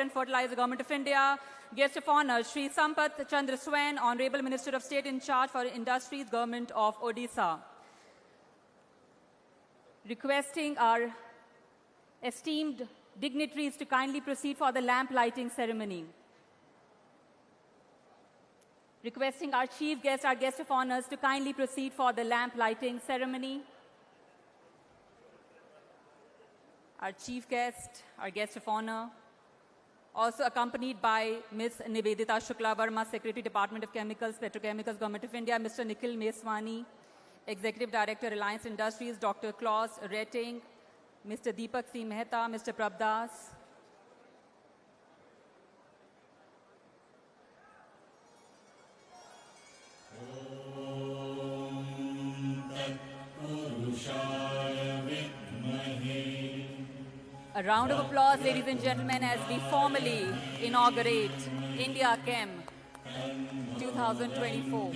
and Fertilizer, Government of India. Guest of Honor, Shri Samat Chandra Swain, Honorable Minister of State in charge for Industries, Government of Odisha. Requesting our esteemed dignitaries to kindly proceed for the lamp lighting ceremony. Requesting our chief guest, our guest of honors, to kindly proceed for the lamp lighting ceremony. Our chief guest, our guest of honor, also accompanied by Ms. Nivedita Shukla Verma, Secretary, Department of Chemicals, Petrochemicals, Government of India, Mr. Nikhil Meswani, Executive Director, Reliance Industries, Dr. Claus, Rettig, Mr. Deepak Mehta, Mr. Prabdas. A round of applause, ladies and gentlemen, as we formally inaugurate India Chem 2024.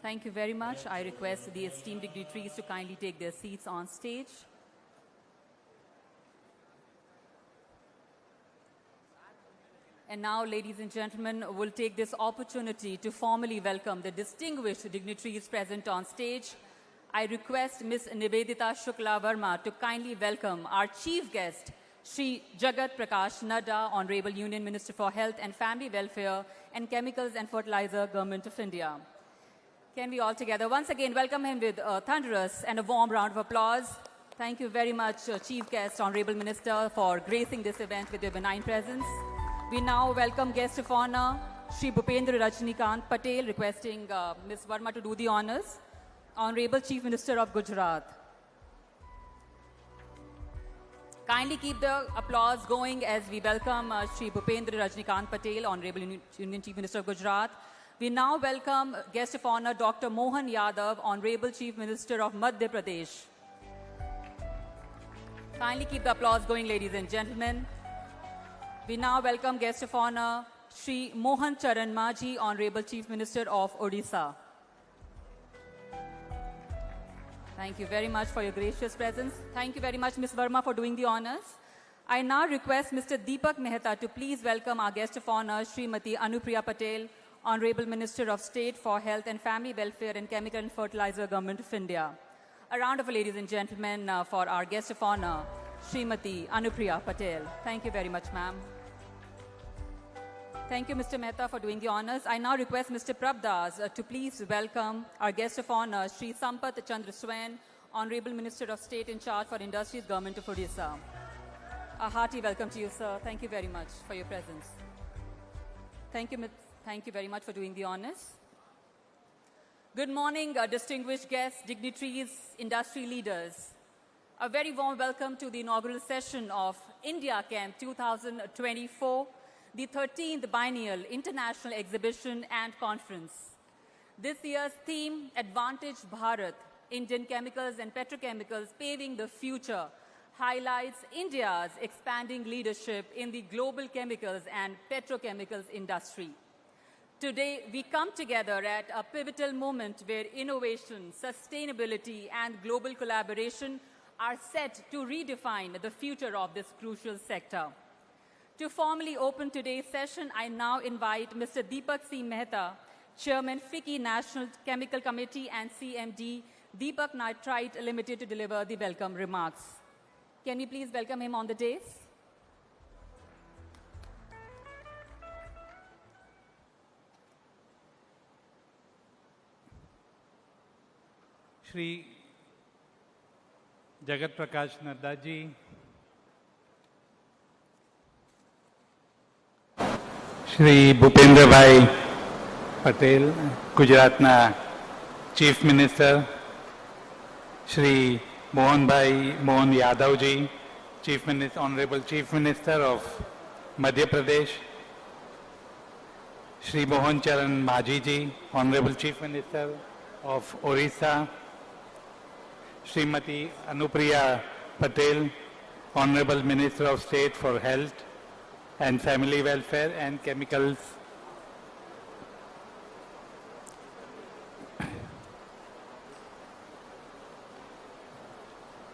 Thank you very much. I request the esteemed dignitaries to kindly take their seats on stage. And now, ladies and gentlemen, we'll take this opportunity to formally welcome the distinguished dignitaries present on stage. I request Ms. Nivedita Shukla Verma to kindly welcome our chief guest, Shri Jagat Prakash Nadda, Honorable Union Minister for Health and Family Welfare and Chemicals and Fertilizer, Government of India. Can we all together once again welcome him with a thunderous and a warm round of applause. Thank you very much, Chief Guest, Honorable Minister, for gracing this event with your benign presence. We now welcome guest of honor, Shri Bhupendra Rajnikant Patel, requesting Ms. Verma to do the honors. Honorable Chief Minister of Gujarat. Kindly keep the applause going as we welcome Shri Bhupendra Rajnikant Patel, Honorable Union Chief Minister of Gujarat. We now welcome guest of honor, Dr. Mohan Yadav, Honorable Chief Minister of Madhya Pradesh. Kindly keep the applause going, ladies and gentlemen. We now welcome guest of honor, Shri Mohan Charan Maji, Honorable Chief Minister of Odisha. Thank you very much for your gracious presence. Thank you very much, Ms. Verma, for doing the honors. I now request Mr. Deepak Mehta to please welcome our guest of honor, Srimati Anupriya Patel, Honorable Minister of State for Health and Family Welfare and Chemical and Fertilizer, Government of India. A round of applause, ladies and gentlemen, for our guest of honor, Srimati Anupriya Patel. Thank you very much, ma'am. Thank you, Mr. Mehta, for doing the honors. I now request Mr. Prabdas to please welcome our guest of honor, Shri Samat Chandra Swain, Honorable Minister of State in charge for Industries, Government of Odisha. A hearty welcome to you, sir. Thank you very much for your presence. Thank you very much for doing the honors. Good morning, distinguished guests, dignitaries, industry leaders. A very warm welcome to the inaugural session of India Chem 2024, the 13th Biennial International Exhibition and Conference. This year's theme, Advantage Bharat, Indian Chemicals and Petrochemicals Paving the Future, highlights India's expanding leadership in the global chemicals and petrochemicals industry. Today, we come together at a pivotal moment where innovation, sustainability, and global collaboration are set to redefine the future of this crucial sector. To formally open today's session, I now invite Mr. Deepak Mehta, Chairman, FICCI National Chemical Committee and CMD, Deepak Nitrite Limited, to deliver the welcome remarks. Can we please welcome him on the dais? Shri Jagat Prakash Nadda ji, Shri Bhupendra Bhai Patel, Gujaratna Chief Minister, Shri Mohan Yadav ji, Honorable Chief Minister of Madhya Pradesh, Shri Mohan Charan Majhi ji, Honorable Chief Minister of Odisha, Srimati Anupriya Patel, Honorable Minister of State for Health and Family Welfare and Chemicals,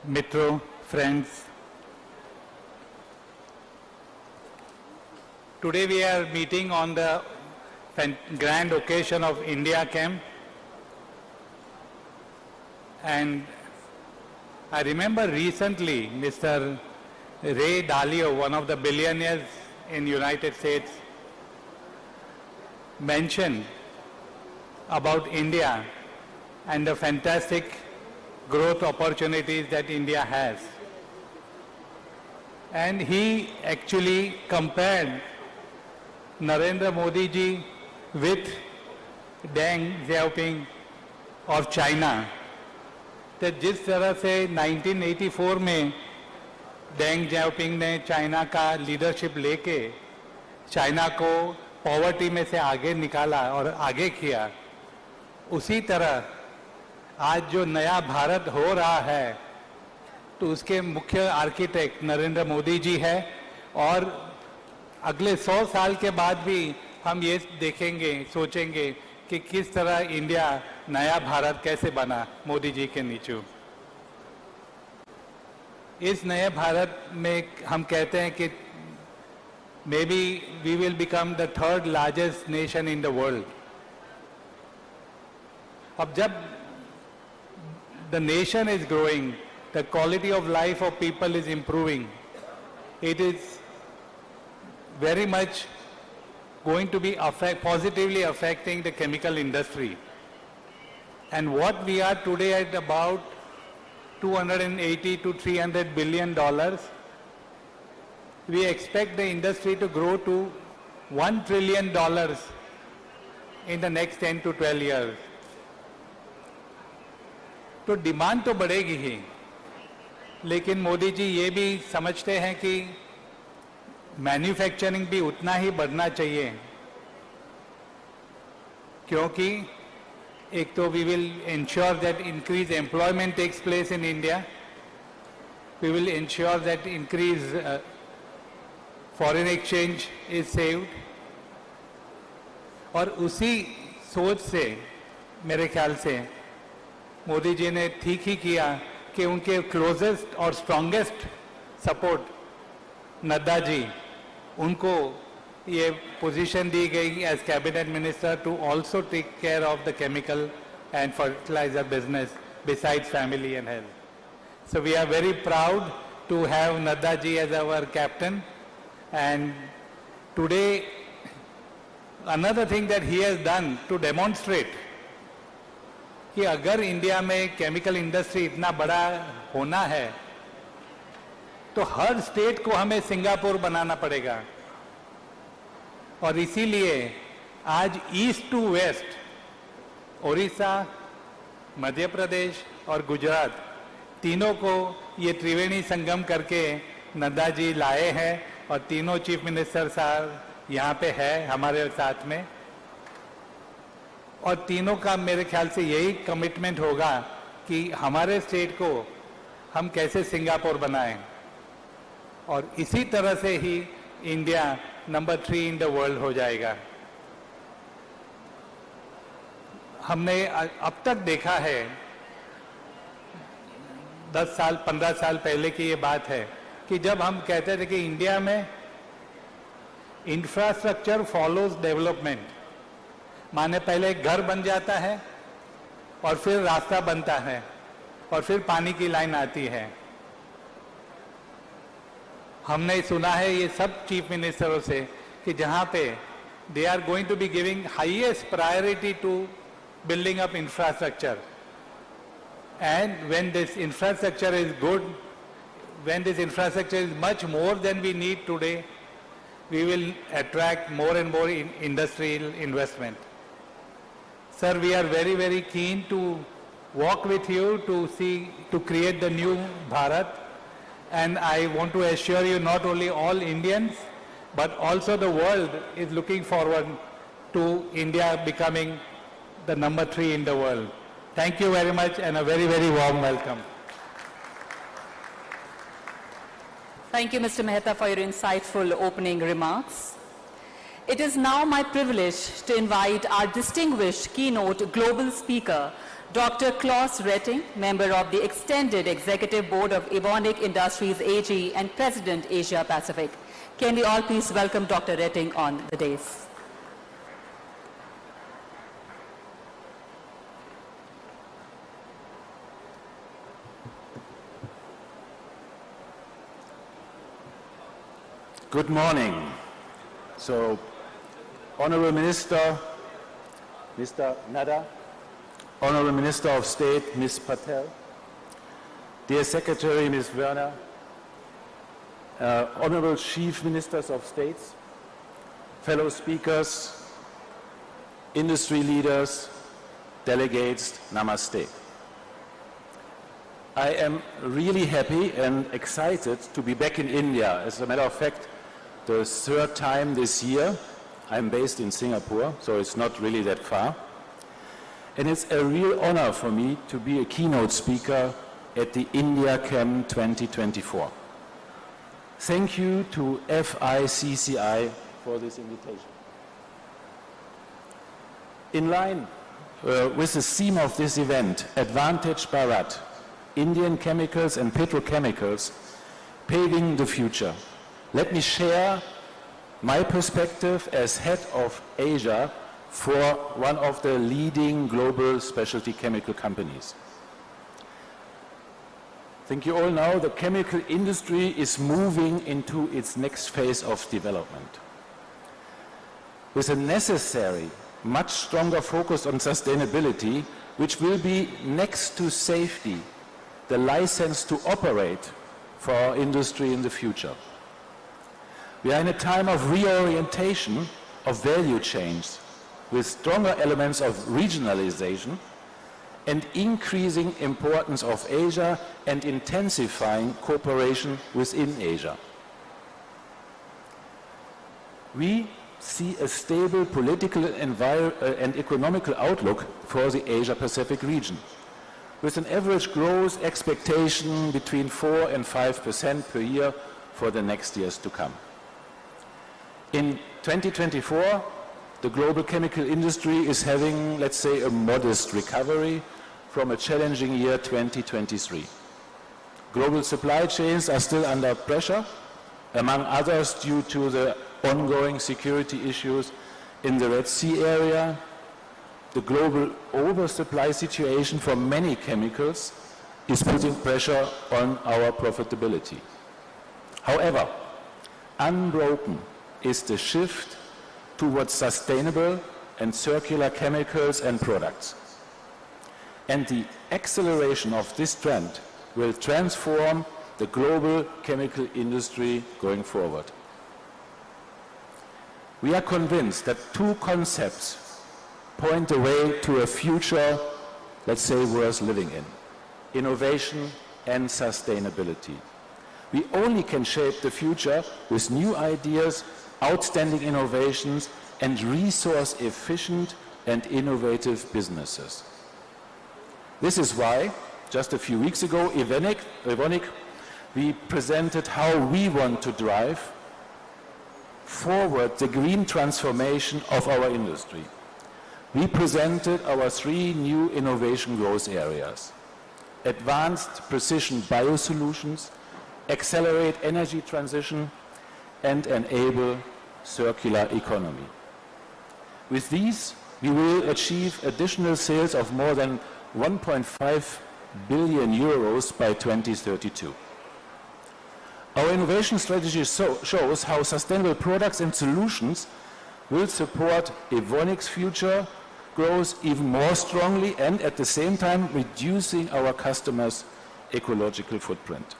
Mitro, friends. Today we are meeting on the grand occasion of India Chem, and I remember recently Mr. Ray Dalio, one of the billionaires in United States, mentioned about India and the fantastic growth opportunities that India has. And he actually compared Narendra Modi ji with Deng Xiaoping of China. that जिस तरह से 1984 में Deng Xiaoping ने China का leadership लेके China को poverty में से आगे निकाला और आगे किया, उसी तरह आज जो नया भारत हो रहा है तो उसके मुख्य आर्किटेक्ट नरेंद्र मोदी जी है। और अगले 100 साल के बाद भी हम ये देखेंगे, सोचेंगे कि किस तरह इंडिया नया भारत कैसे बना मोदी जी के नीचे। इस नए भारत में हम कहते हैं कि may be we will become the third largest nation in the world. अब जब the nation is growing, the quality of life of people is improving, it is very much going to be positively affecting the chemical industry. And what we are today at about 280 to 300 billion dollars, we expect the industry to grow to $1 trillion in the next 10 to 12 years. तो demand तो बढ़ेगी ही, लेकिन मोदी जी ये भी समझते हैं कि manufacturing भी उतना ही बढ़ना चाहिए, क्योंकि एक तो we will ensure that increase employment takes place in India, we will ensure that increase foreign exchange is saved. और उसी सोच से मेरे ख्याल से मोदी जी ने ठीक ही किया कि उनके क्लोजेस्ट और स्ट्रॉन्गेस्ट सपोर्ट नड्डा जी, उनको ये पोजीशन दी गई as cabinet minister to also take care of the chemical and fertiliser business besides family and health. So we are very proud to have Nadda ji as our captain. And today another thing that he has done to demonstrate कि अगर India में chemical industry इतना बड़ा होना है तो हर state को हमें सिंगापुर बनाना पड़ेगा। और इसीलिए आज east to waste Orissa, Madhya Pradesh और गुजरात तीनों को ये त्रिवेणी संगम करके नड्डा जी लाए हैं और तीनों चीफ मिनिस्टर साहब यहाँ पे है हमारे साथ में। और तीनों का मेरे ख्याल से यही कमिटमेंट होगा कि हमारे स्टेट को हम कैसे सिंगापुर बनाएं, और इसी तरह से ही India number 3 in the world हो जाएगा। हमने अब तक देखा है, 10 साल 15 साल पहले की ये बात है कि जब हम कहते थे कि इंडिया में इंफ्रास्ट्रक्चर फॉलोज डेवलपमेंट, माने पहले एक घर बन जाता है और फिर रास्ता बनता है और फिर पानी की लाइन आती है। हमने सुना है ये सब चीफ मिनिस्टरों से कि जहां पे they are going to be giving highest priority to building up infrastructure, and when this infrastructure is good, when this infrastructure is much more than we need today, we will attract more and more industrial investment. Sir, we are very very keen to walk with you to create the new Bharat. And I want to assure you, not only all Indians, but also the world is looking forward to India becoming the number 3 in the world. Thank you very much and a very, very warm welcome. Thank you, Mr. Mehta, for your insightful opening remarks. It is now my privilege to invite our distinguished keynote global speaker, Dr. Claus Rettig, member of the Extended Executive Board of Evonik Industries AG and President Asia Pacific. Can we all please welcome Dr. Rettig on the dais? Good morning. So, Honorable Minister, Mr. Nadda, Honorable Minister of State, Ms. Patel, dear Secretary, Ms. Verma, Honorable Chief Ministers of States, fellow speakers, industry leaders, delegates, namaste. I am really happy and excited to be back in India. As a matter of fact, the third time this year. I'm based in Singapore, so it's not really that far. And it's a real honor for me to be a keynote speaker at the India Chem 2024. Thank you to FICCI for this invitation. In line with the theme of this event, Advantage Bharat, Indian chemicals and petrochemicals paving the future, let me share my perspective as head of Asia for one of the leading global specialty chemical companies. I think you all know the chemical industry is moving into its next phase of development. With a necessary, much stronger focus on sustainability, which will be next to safety, the license to operate for our industry in the future. We are in a time of reorientation of value chains with stronger elements of regionalization and increasing importance of Asia and intensifying cooperation within Asia. We see a stable political and economical outlook for the Asia-Pacific region, with an average growth expectation between 4 and 5% per year for the next years to come. In 2024, the global chemical industry is having, let's say, a modest recovery from a challenging year 2023. Global supply chains are still under pressure, among others due to the ongoing security issues in the Red Sea area. The global oversupply situation for many chemicals is putting pressure on our profitability. However, unbroken is the shift towards sustainable and circular chemicals and products. And the acceleration of this trend will transform the global chemical industry going forward. We are convinced that two concepts point the way to a future, let's say, worth living in: innovation and sustainability. We only can shape the future with new ideas, outstanding innovations, and resource-efficient and innovative businesses. This is why, just a few weeks ago, Evonik, we presented how we want to drive forward the green transformation of our industry. We presented our 3 new innovation growth areas: advanced precision biosolutions, accelerate energy transition, and enable circular economy. With these, we will achieve additional sales of more than 1.5 billion euros by 2032. Our innovation strategy shows how sustainable products and solutions will support Evonik's future growth even more strongly and at the same time reducing our customers' ecological footprint.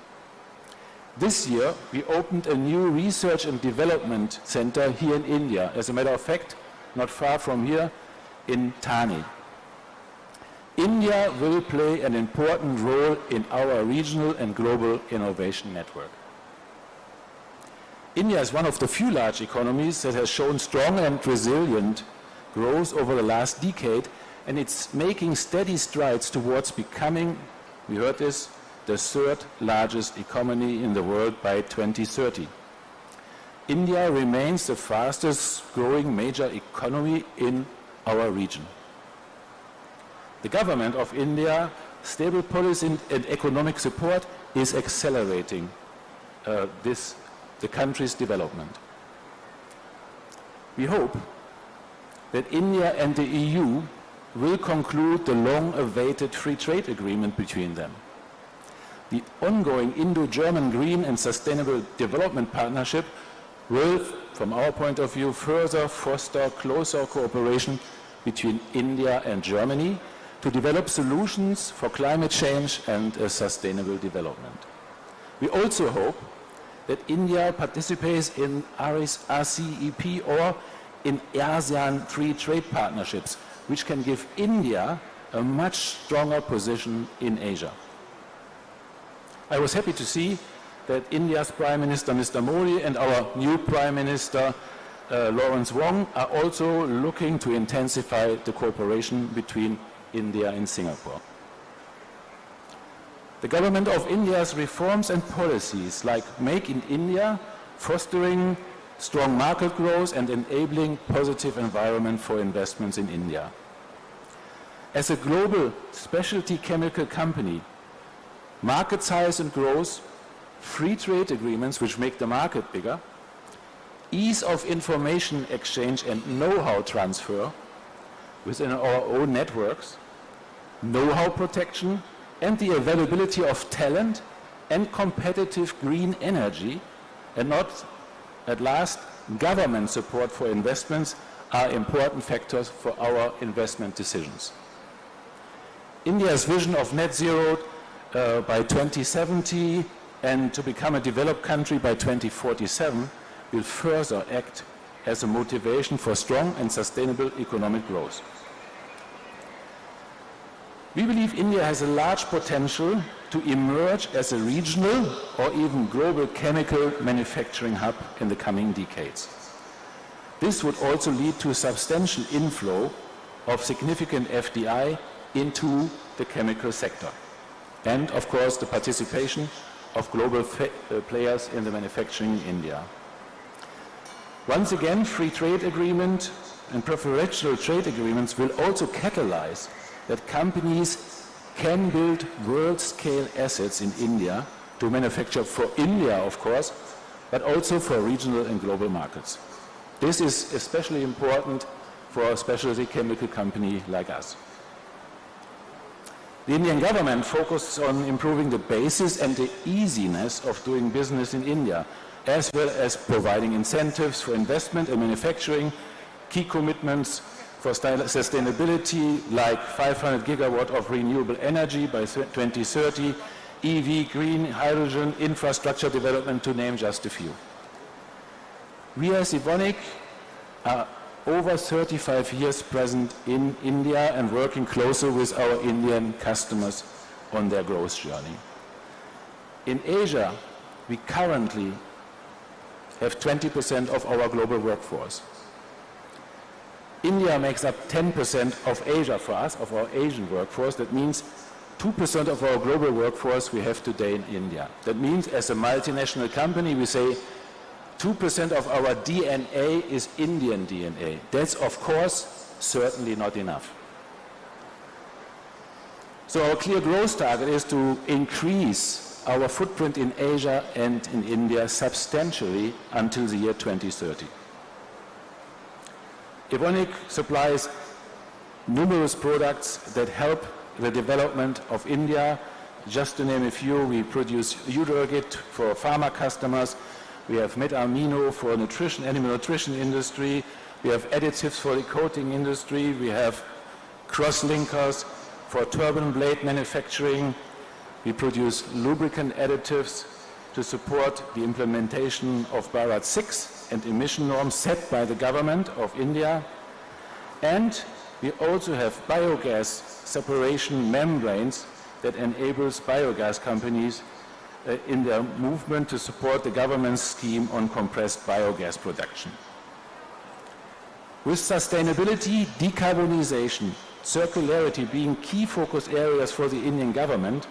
This year, we opened a new research and development center here in India, as a matter of fact, not far from here, in Thane. India will play an important role in our regional and global innovation network. India is one of the few large economies that has shown strong and resilient growth over the last decade, and it's making steady strides towards becoming, we heard this, the third largest economy in the world by 2030. India remains the fastest growing major economy in our region. The government of India, stable policy and economic support is accelerating the country's development. We hope that India and the EU will conclude the long-awaited free trade agreement between them. The ongoing Indo-German Green and Sustainable Development Partnership will, from our point of view, further foster closer cooperation between India and Germany to develop solutions for climate change and sustainable development. We also hope that India participates in RCEP or in ASEAN free trade partnerships, which can give India a much stronger position in Asia. I was happy to see that India's Prime Minister, Mr. Modi, and our new Prime Minister, Lawrence Wong, are also looking to intensify the cooperation between India and Singapore. The government of India's reforms and policies like Make in India, fostering strong market growth and enabling positive environment for investments in India. As a global specialty chemical company, market size and growth, free trade agreements which make the market bigger, ease of information exchange and know-how transfer within our own networks, know-how protection, and the availability of talent and competitive green energy, and not at last, government support for investments are important factors for our investment decisions. India's vision of net zero by 2070 and to become a developed country by 2047 will further act as a motivation for strong and sustainable economic growth. We believe India has a large potential to emerge as a regional or even global chemical manufacturing hub in the coming decades. This would also lead to a substantial inflow of significant FDI into the chemical sector, and of course the participation of global players in the manufacturing in India. Once again, free trade agreement and preferential trade agreements will also catalyze that companies can build world-scale assets in India to manufacture for India, of course, but also for regional and global markets. This is especially important for a specialty chemical company like us. The Indian government focuses on improving the basis and the easiness of doing business in India, as well as providing incentives for investment and manufacturing, key commitments for sustainability like 500 gigawatt of renewable energy by 2030, EV, green hydrogen, infrastructure development, to name just a few. We as Evonik are over 35 years present in India and working closer with our Indian customers on their growth journey. In Asia, we currently have 20% of our global workforce. India makes up 10% of Asia for us, of our Asian workforce. That means 2% of our global workforce we have today in India. That means as a multinational company we say 2% of our DNA is Indian DNA. That's of course certainly not enough. So our clear growth target is to increase our footprint in Asia and in India substantially until the year 2030. Evonik supplies numerous products that help the development of India. Just to name a few, we produce Udurgit for pharma customers, we have metamino for nutrition, animal nutrition industry, we have additives for the coating industry, we have cross-linkers for turbine blade manufacturing, we produce lubricant additives to support the implementation of Bharat 6 and emission norms set by the government of India. And we also have biogas separation membranes that enables biogas companies in their movement to support the government's scheme on compressed biogas production. With sustainability, decarbonization, circularity being key focus areas for the Indian government,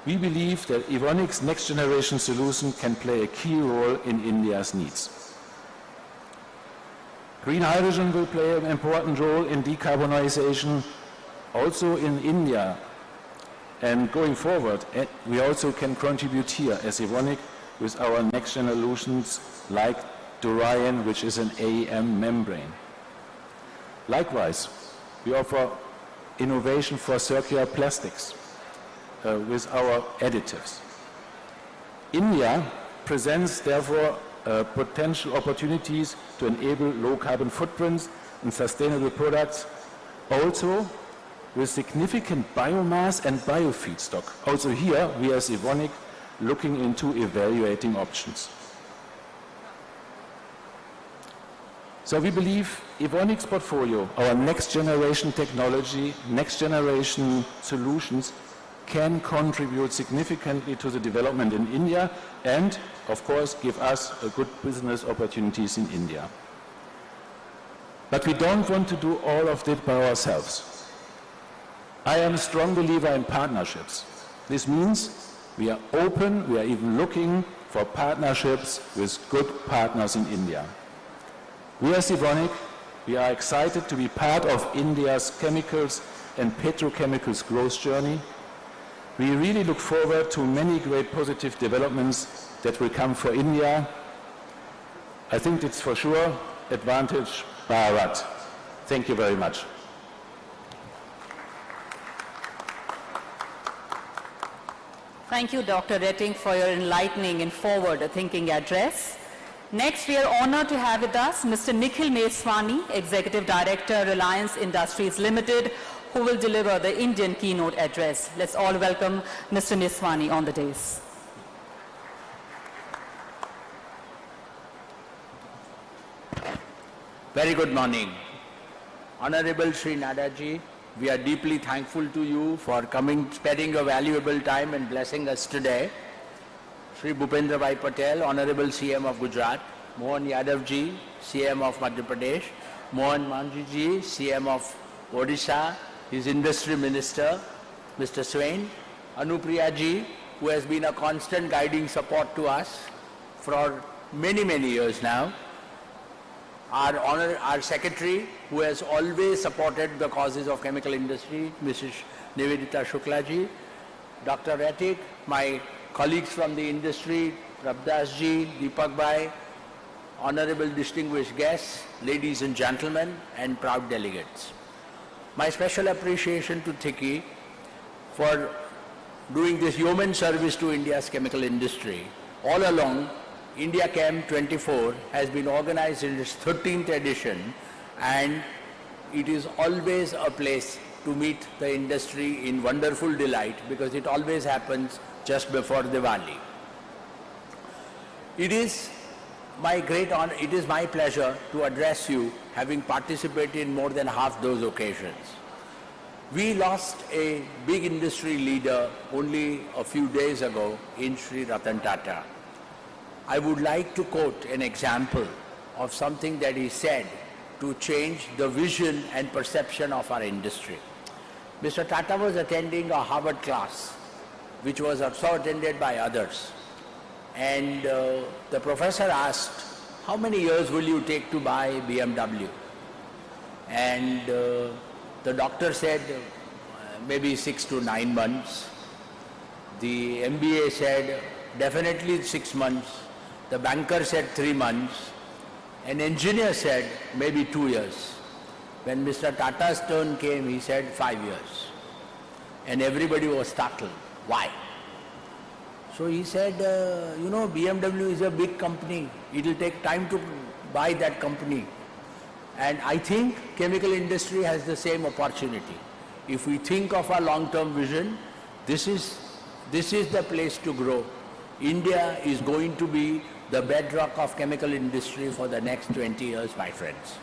we believe that Evonik's next generation solution can play a key role in India's needs. Green hydrogen will play an important role in decarbonization also in India. And going forward, we also can contribute here as Evonik with our next solutions like Durian, which is an AM membrane. Likewise, we offer innovation for circular plastics with our additives. India presents, therefore, potential opportunities to enable low carbon footprints and sustainable products, also with significant biomass and biofeedstock. Also here, we as Evonik looking into evaluating options. So we believe Evonik's portfolio, our next generation technology, next generation solutions can contribute significantly to the development in India and, of course, give us good business opportunities in India. But we don't want to do all of it by ourselves. I am a strong believer in partnerships. This means we are open, we are even looking for partnerships with good partners in India. We as Evonik, we are excited to be part of India's chemicals and petrochemicals growth journey. We really look forward to many great positive developments that will come for India. I think it's for sure advantage Bharat. Thank you very much. Thank you, Dr. Rettig, for your enlightening and forward-thinking address. Next, we are honored to have with us Mr. Nikhil Meswani, Executive Director, Reliance Industries Limited, who will deliver the Indian keynote address. Let's all welcome Mr. Meswani on the dais. Very good morning. Honorable Shri Nadda ji, we are deeply thankful to you for coming, sparing your valuable time and blessing us today. Shri Bhupendra Bhai Patel, Honorable CM of Gujarat, Mohan Yadav ji, CM of Madhya Pradesh, Mohan Manji ji, CM of Odisha, his Industry Minister, Mr. Swain, Anupriya ji, who has been a constant guiding support to us for many, many years now. Our Secretary, who has always supported the causes of chemical industry, Mrs. Nivedita Shukla ji, Dr. Rettig, my colleagues from the industry, Prabdas ji, Deepak Bhai, honorable distinguished guests, ladies and gentlemen, and proud delegates. My special appreciation to Thiki for doing this yeoman service to India's chemical industry. All along, India Chem 24 has been organized in its 13th edition, and it is always a place to meet the industry in wonderful delight because it always happens just before Diwali. It is my great honor, it is my pleasure to address you, having participated in more than half those occasions. We lost a big industry leader only a few days ago in Shri Ratan Tata. I would like to quote an example of something that he said to change the vision and perception of our industry. Mr. Tata was attending a Harvard class, which was also attended by others. And the professor asked, how many years will you take to buy BMW? And the doctor said, maybe 6 to 9 months. The MBA said, definitely 6 months. The banker said 3 months. An engineer said, maybe 2 years. When Mr. Tata's turn came, he said 5 years. And everybody was startled. Why? So he said, you know, BMW is a big company. It will take time to buy that company. And I think chemical industry has the same opportunity. If we think of our long-term vision, this is the place to grow. India is going to be the bedrock of chemical industry for the next 20 years, my friends.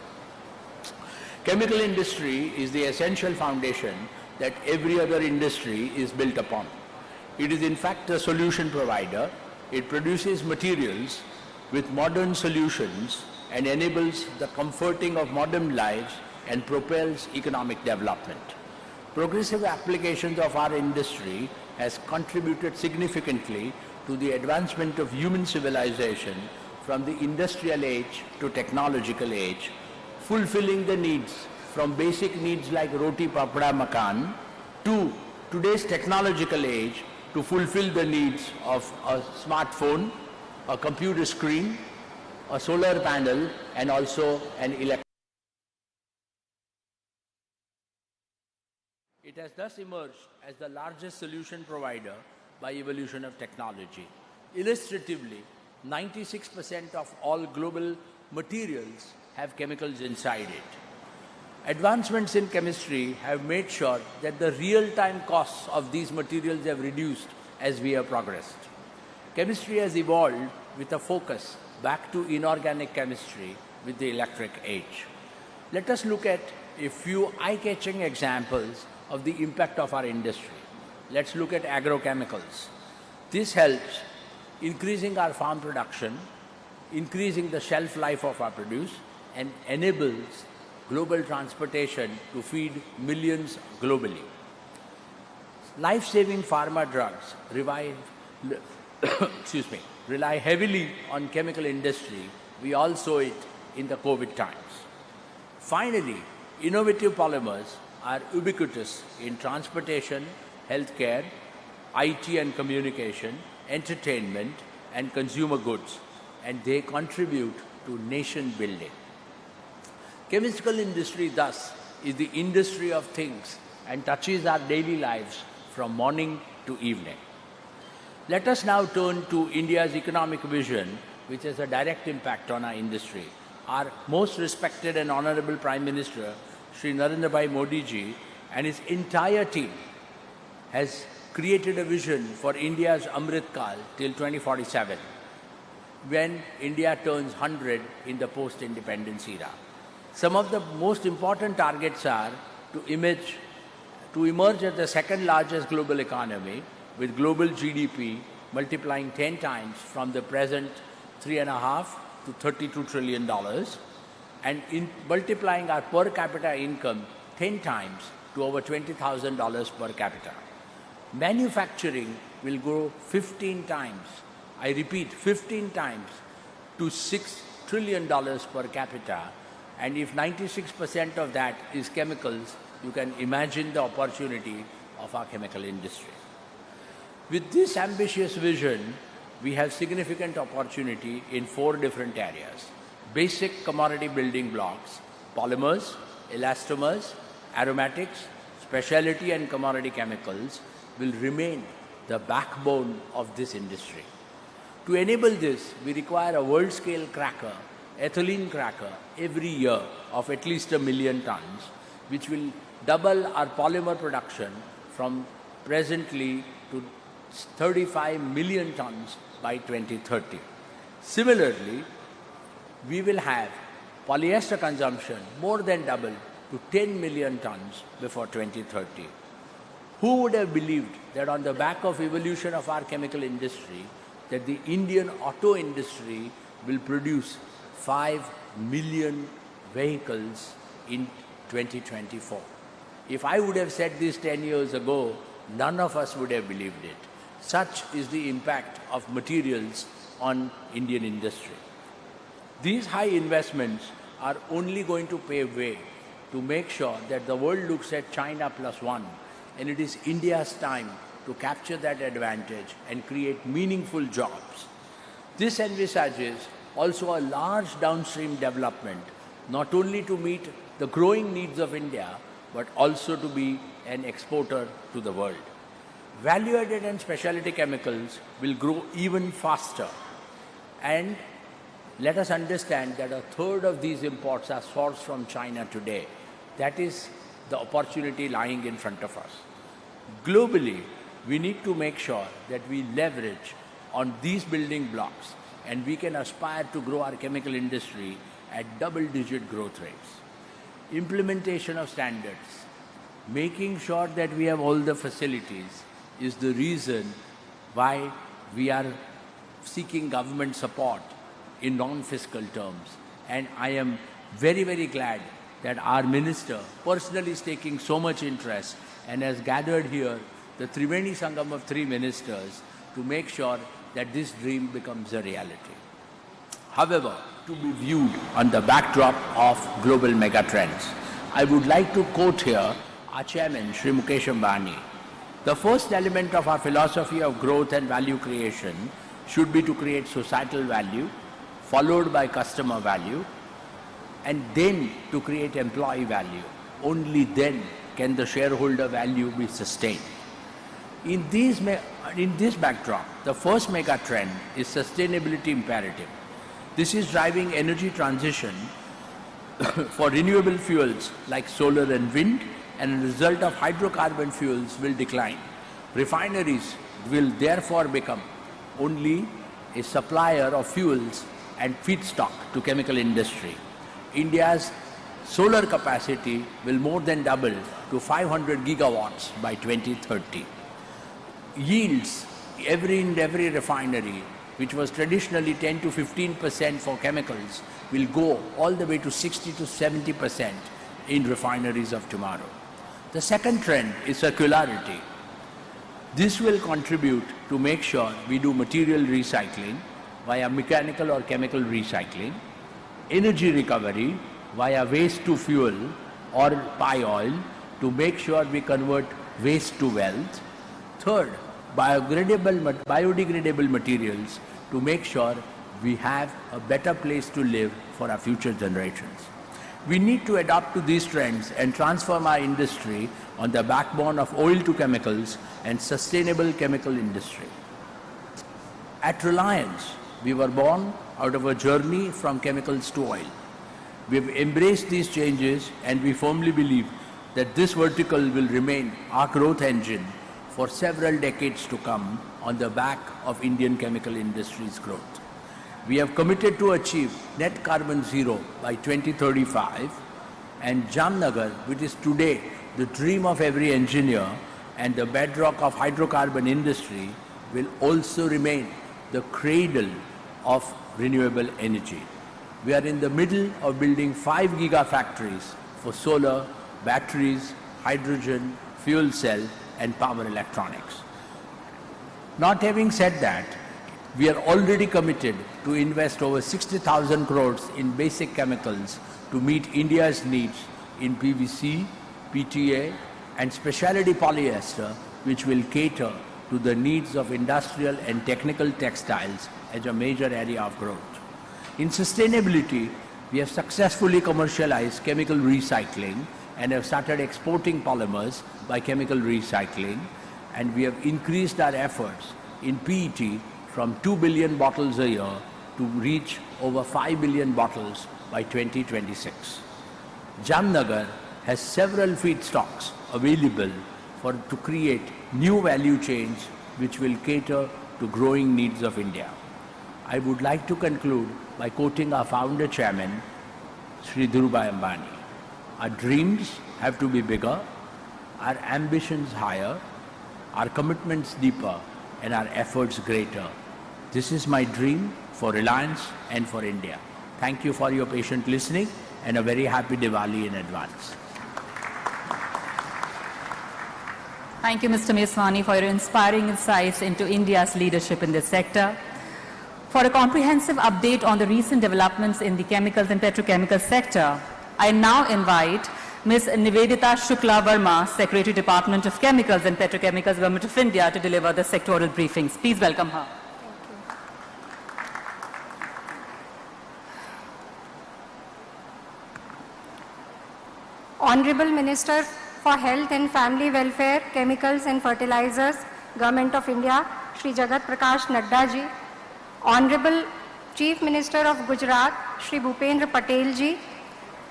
Chemical industry is the essential foundation that every other industry is built upon. It is in fact a solution provider. It produces materials with modern solutions and enables the comforting of modern lives and propels economic development. Progressive applications of our industry has contributed significantly to the advancement of human civilization from the industrial age to technological age, fulfilling the needs from basic needs like roti, papada, makan to today's technological age to fulfill the needs of a smartphone, a computer screen, a solar panel, and also an electric. It has thus emerged as the largest solution provider by evolution of technology. Illustratively, 96% of all global materials have chemicals inside it. Advancements in chemistry have made sure that the real-time costs of these materials have reduced as we have progressed. Chemistry has evolved with a focus back to inorganic chemistry with the electric age. Let us look at a few eye-catching examples of the impact of our industry. Let's look at agrochemicals. This helps increasing our farm production, increasing the shelf life of our produce, and enables global transportation to feed millions globally. Life-saving pharma drugs rely heavily on chemical industry. We all saw it in the COVID times. Finally, innovative polymers are ubiquitous in transportation, healthcare, IT and communication, entertainment, and consumer goods, and they contribute to nation building. Chemical industry, thus, is the industry of things and touches our daily lives from morning to evening. Let us now turn to India's economic vision, which has a direct impact on our industry. Our most respected and honorable Prime Minister, Shri Narendra Modi ji, and his entire team has created a vision for India's Amrit Kal till 2047, when India turns 100 in the post-independence era. Some of the most important targets are to emerge as the second largest global economy, with global GDP multiplying 10 times from the present $3.5 to $32 trillion, and multiplying our per capita income 10 times to over $20,000 per capita. Manufacturing will grow 15 times, I repeat, 15 times to $6 trillion per capita, and if 96% of that is chemicals, you can imagine the opportunity of our chemical industry. With this ambitious vision, we have significant opportunity in 4 different areas. Basic commodity building blocks, polymers, elastomers, aromatics, specialty and commodity chemicals will remain the backbone of this industry. To enable this, we require a world-scale cracker, ethylene cracker, every year of at least 1 million tons, which will double our polymer production from presently to 35 million tons by 2030. Similarly, we will have polyester consumption more than double to 10 million tons before 2030. Who would have believed that on the back of evolution of our chemical industry, that the Indian auto industry will produce 5 million vehicles in 2024. If I would have said this 10 years ago, none of us would have believed it. Such is the impact of materials on Indian industry. These high investments are only going to pave way to make sure that the world looks at China +1, and it is India's time to capture that advantage and create meaningful jobs. This envisages also a large downstream development, not only to meet the growing needs of India, but also to be an exporter to the world. Value-added and specialty chemicals will grow even faster. And let us understand that 1/3 of these imports are sourced from China today. That is the opportunity lying in front of us. Globally, we need to make sure that we leverage on these building blocks, and we can aspire to grow our chemical industry at double-digit growth rates. Implementation of standards, making sure that we have all the facilities, is the reason why we are seeking government support in non-fiscal terms. And I am very, very glad that our minister personally is taking so much interest and has gathered here the Triveni Sangam of 3 ministers to make sure that this dream becomes a reality. However, to be viewed on the backdrop of global megatrends, I would like to quote here our chairman, Shri Mukesh Ambani. The first element of our philosophy of growth and value creation should be to create societal value, followed by customer value, and then to create employee value. Only then can the shareholder value be sustained. In this backdrop, the first mega trend is sustainability imperative. This is driving energy transition for renewable fuels like solar and wind, and a result of hydrocarbon fuels will decline. Refineries will therefore become only a supplier of fuels and feedstock to chemical industry. India's solar capacity will more than double to 500 gigawatts by 2030. Yields in every refinery, which was traditionally 10 to 15% for chemicals, will go all the way to 60 to 70% in refineries of tomorrow. The second trend is circularity. This will contribute to make sure we do material recycling via mechanical or chemical recycling, energy recovery via waste to fuel or pie oil to make sure we convert waste to wealth. Third, biodegradable materials to make sure we have a better place to live for our future generations. We need to adapt to these trends and transform our industry on the backbone of oil to chemicals and sustainable chemical industry. At Reliance, we were born out of a journey from chemicals to oil. We've embraced these changes and we firmly believe that this vertical will remain our growth engine for several decades to come on the back of Indian chemical industry's growth. We have committed to achieve net carbon zero by 2035, and Jamnagar, which is today the dream of every engineer and the bedrock of hydrocarbon industry, will also remain the cradle of renewable energy. We are in the middle of building 5 gigafactories for solar, batteries, hydrogen, fuel cell and power electronics. Not having said that, we are already committed to invest over 60,000 crores in basic chemicals to meet India's needs in PVC, PTA and specialty polyester, which will cater to the needs of industrial and technical textiles as a major area of growth. In sustainability, we have successfully commercialized chemical recycling and have started exporting polymers by chemical recycling, and we have increased our efforts in PET from 2 billion bottles a year to reach over 5 billion bottles by 2026. Jamnagar has several feedstocks available to create new value chains which will cater to growing needs of India. I would like to conclude by quoting our founder chairman, Shri Ambani. Our dreams have to be bigger, our ambitions higher, our commitments deeper, and our efforts greater. This is my dream for Reliance and for India. Thank you for your patient listening and a very happy Diwali in advance. Thank you, Mr. Meswani, for your inspiring insights into India's leadership in this sector. For a comprehensive update on the recent developments in the chemicals and petrochemical sector, I now invite Ms. Nivedita Shukla Verma, Secretary, Department of Chemicals and Petrochemicals, Government of India, to deliver the sectoral briefings. Please welcome her. Honorable Minister for Health and Family Welfare, Chemicals and Fertilizers, Government of India, Shri Jagat Prakash Nadda ji. Honorable Chief Minister of Gujarat, Shri Bhupendra Patel ji.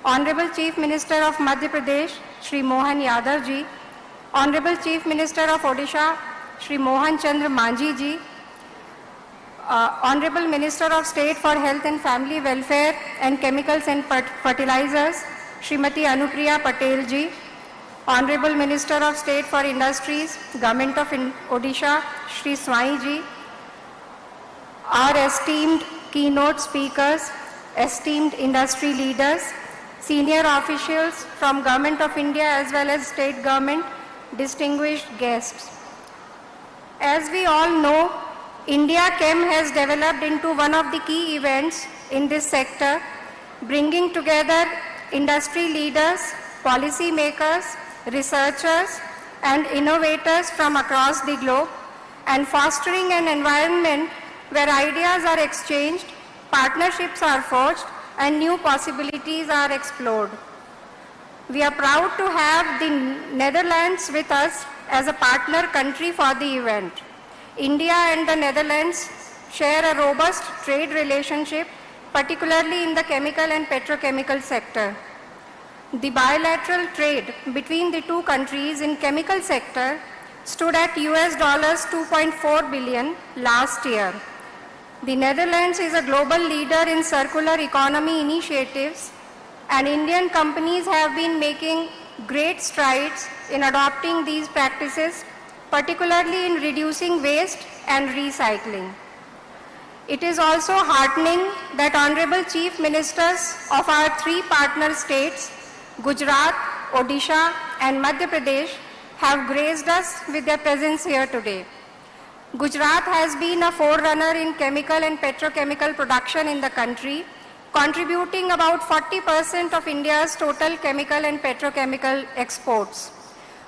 Honorable Chief Minister of Madhya Pradesh, Shri Mohan Yadav ji. Honorable Chief Minister of Odisha, Shri Mohan Chandra Manjhi ji. Honorable Minister of State for Health and Family Welfare and Chemicals and Fertilizers, Srimati Anupriya Patel ji. Honorable Minister of State for Industries, Government of Odisha, Shri Swain ji. Our esteemed keynote speakers, esteemed industry leaders, senior officials from Government of India as well as state government, distinguished guests. As we all know, India Chem has developed into one of the key events in this sector, bringing together industry leaders, policy makers, researchers, and innovators from across the globe, and fostering an environment where ideas are exchanged, partnerships are forged, and new possibilities are explored. We are proud to have the Netherlands with us as a partner country for the event. India and the Netherlands share a robust trade relationship, particularly in the chemical and petrochemical sector. The bilateral trade between the two countries in chemical sector stood at US $2.4 billion last year. The Netherlands is a global leader in circular economy initiatives, and Indian companies have been making great strides in adopting these practices, particularly in reducing waste and recycling. It is also heartening that Honorable Chief Ministers of our three partner states, Gujarat, Odisha, and Madhya Pradesh, have graced us with their presence here today. Gujarat has been a forerunner in chemical and petrochemical production in the country, contributing about 40% of India's total chemical and petrochemical exports.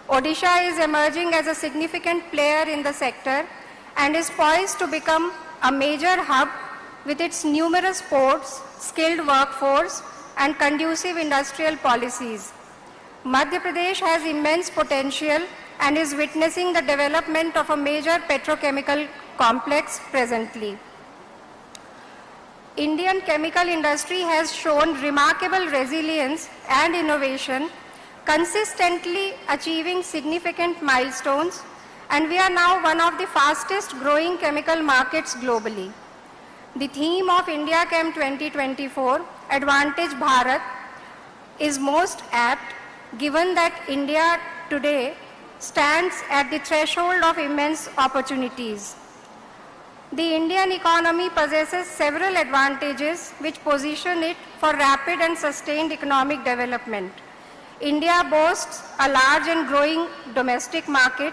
Odisha is emerging as a significant player in the sector and is poised to become a major hub with its numerous ports, skilled workforce, and conducive industrial policies. Madhya Pradesh has immense potential and is witnessing the development of a major petrochemical complex presently. Indian chemical industry has shown remarkable resilience and innovation, consistently achieving significant milestones, and we are now one of the fastest growing chemical markets globally. The theme of India Chem 2024, Advantage Bharat, is most apt given that India today stands at the threshold of immense opportunities. The Indian economy possesses several advantages which position it for rapid and sustained economic development. India boasts a large and growing domestic market.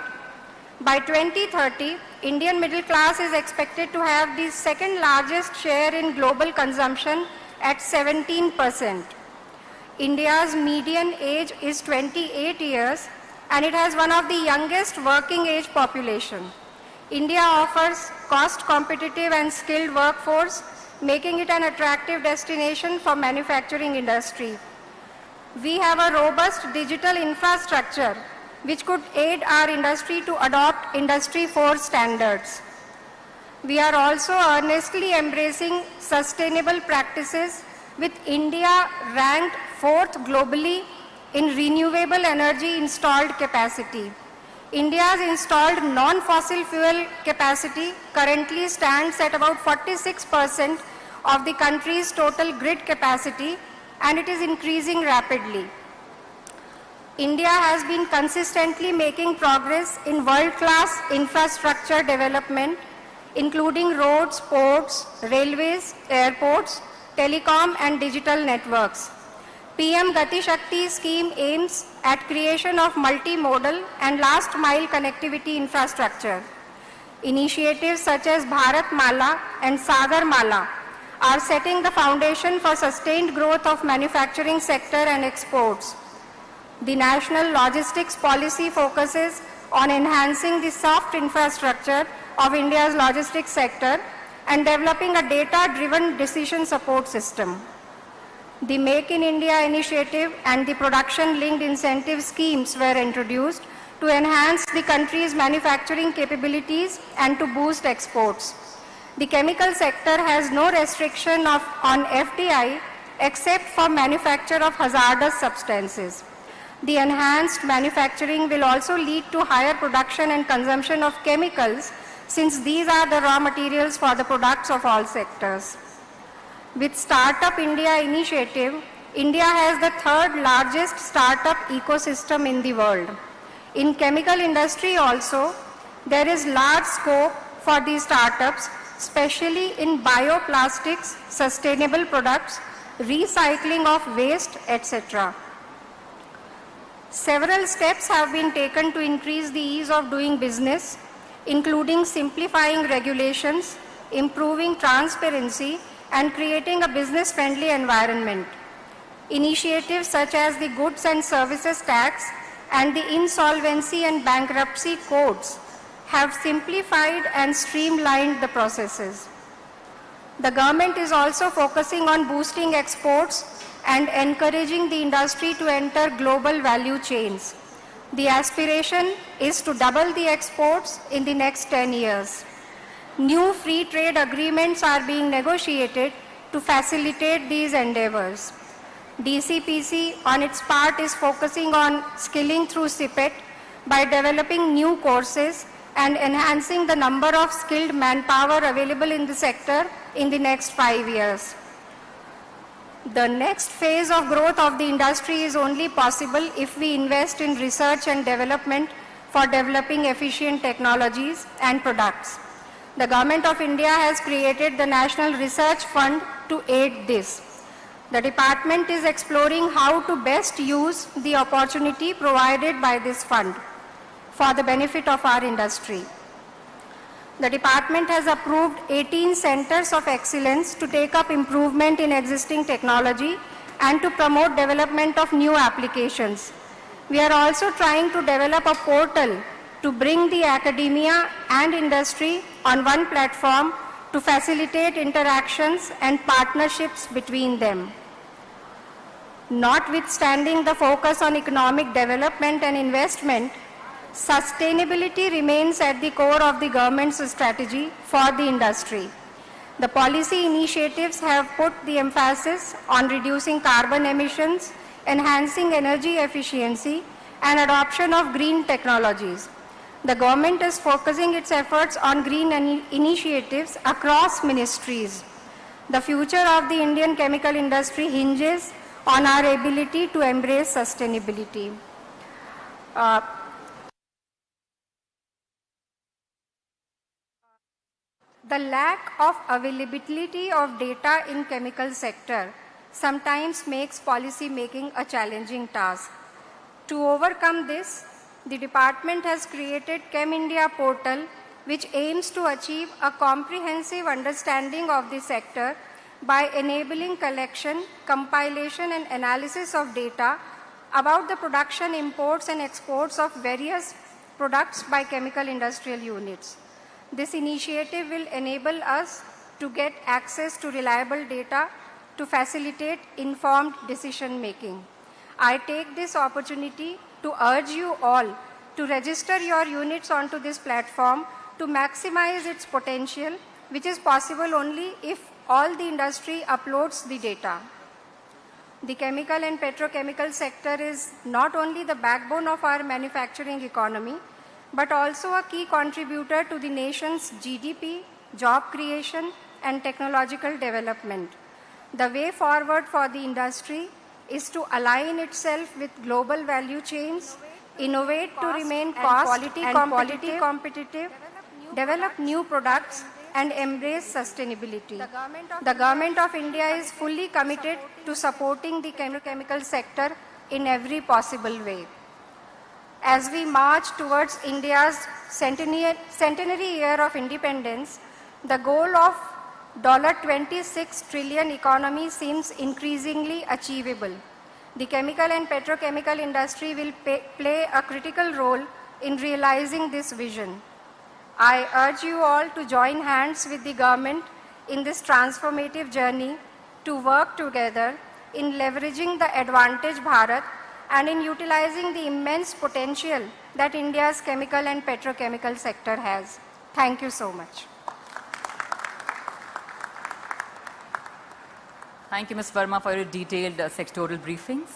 By 2030, Indian middle class is expected to have the second largest share in global consumption at 17%. India's median age is 28 years and it has one of the youngest working age population. India offers cost competitive and skilled workforce, making it an attractive destination for manufacturing industry. We have a robust digital infrastructure which could aid our industry to adopt Industry 4 standards. We are also earnestly embracing sustainable practices with India ranked 4th globally in renewable energy installed capacity. India's installed non-fossil fuel capacity currently stands at about 46% of the country's total grid capacity, and it is increasing rapidly. India has been consistently making progress in world-class infrastructure development, including roads, ports, railways, airports, telecom, and digital networks. PM Gati Shakti scheme aims at creation of multimodal and last-mile connectivity infrastructure. Initiatives such as Bharat Mala and Sagar Mala are setting the foundation for sustained growth of manufacturing sector and exports. The national logistics policy focuses on enhancing the soft infrastructure of India's logistics sector and developing a data-driven decision support system. The Make in India initiative and the production-linked incentive schemes were introduced to enhance the country's manufacturing capabilities and to boost exports. The chemical sector has no restriction on FDI except for manufacture of hazardous substances. The enhanced manufacturing will also lead to higher production and consumption of chemicals, since these are the raw materials for the products of all sectors. With Startup India initiative, India has the third largest startup ecosystem in the world. In chemical industry also, there is large scope for these startups, especially in bioplastics, sustainable products, recycling of waste, etc. Several steps have been taken to increase the ease of doing business, including simplifying regulations, improving transparency, and creating a business-friendly environment. Initiatives such as the Goods and Services Tax and the Insolvency and Bankruptcy Codes have simplified and streamlined the processes. The government is also focusing on boosting exports and encouraging the industry to enter global value chains. The aspiration is to double the exports in the next 10 years. New free trade agreements are being negotiated to facilitate these endeavors. DCPC on its part is focusing on skilling through CPET by developing new courses and enhancing the number of skilled manpower available in the sector in the next 5 years. The next phase of growth of the industry is only possible if we invest in research and development for developing efficient technologies and products. The Government of India has created the National Research Fund to aid this. The department is exploring how to best use the opportunity provided by this fund for the benefit of our industry. The department has approved 18 centers of excellence to take up improvement in existing technology and to promote development of new applications. We are also trying to develop a portal to bring the academia and industry on one platform to facilitate interactions and partnerships between them. Notwithstanding the focus on economic development and investment, sustainability remains at the core of the government's strategy for the industry. The policy initiatives have put the emphasis on reducing carbon emissions, enhancing energy efficiency, and adoption of green technologies. The government is focusing its efforts on green initiatives across ministries. The future of the Indian chemical industry hinges on our ability to embrace sustainability. The lack of availability of data in chemical sector sometimes makes policy making a challenging task. To overcome this, the department has created Chem India portal, which aims to achieve a comprehensive understanding of the sector by enabling collection, compilation and analysis of data about the production, imports and exports of various products by chemical industrial units. This initiative will enable us to get access to reliable data to facilitate informed decision making. I take this opportunity to urge you all to register your units onto this platform to maximize its potential, which is possible only if all the industry uploads the data. The chemical and petrochemical sector is not only the backbone of our manufacturing economy, but also a key contributor to the nation's GDP, job creation, and technological development. The way forward for the industry is to align itself with global value chains, innovate to remain cost and quality competitive, develop new products, and embrace sustainability. The Government of India is fully committed to supporting the chemical sector in every possible way. As we march towards India's centenary year of independence, the goal of $26 trillion economy seems increasingly achievable. The chemical and petrochemical industry will play a critical role in realizing this vision. I urge you all to join hands with the government in this transformative journey to work together in leveraging the advantage Bharat and in utilizing the immense potential that India's chemical and petrochemical sector has. Thank you so much. Thank you, Ms. Verma, for your detailed sectoral briefings.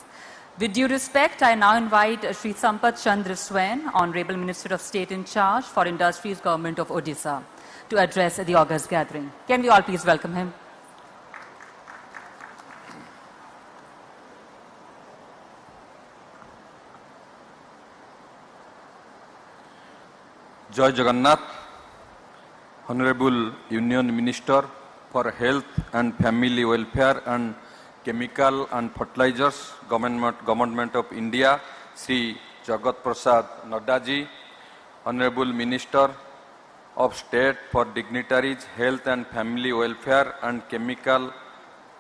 With due respect, I now invite Shri Samat Chandra Swain, Honorable Minister of State in charge for Industries, Government of Odisha, to address the August gathering. Can we all please welcome him? জয় Jagannath. Honorable Union Minister for Health and Family Welfare and Chemical and Fertilizers, Government of India, Shri Jagat Prasad Nadda ji, Honorable Minister of State for Dignitaries, Health and Family Welfare and Chemical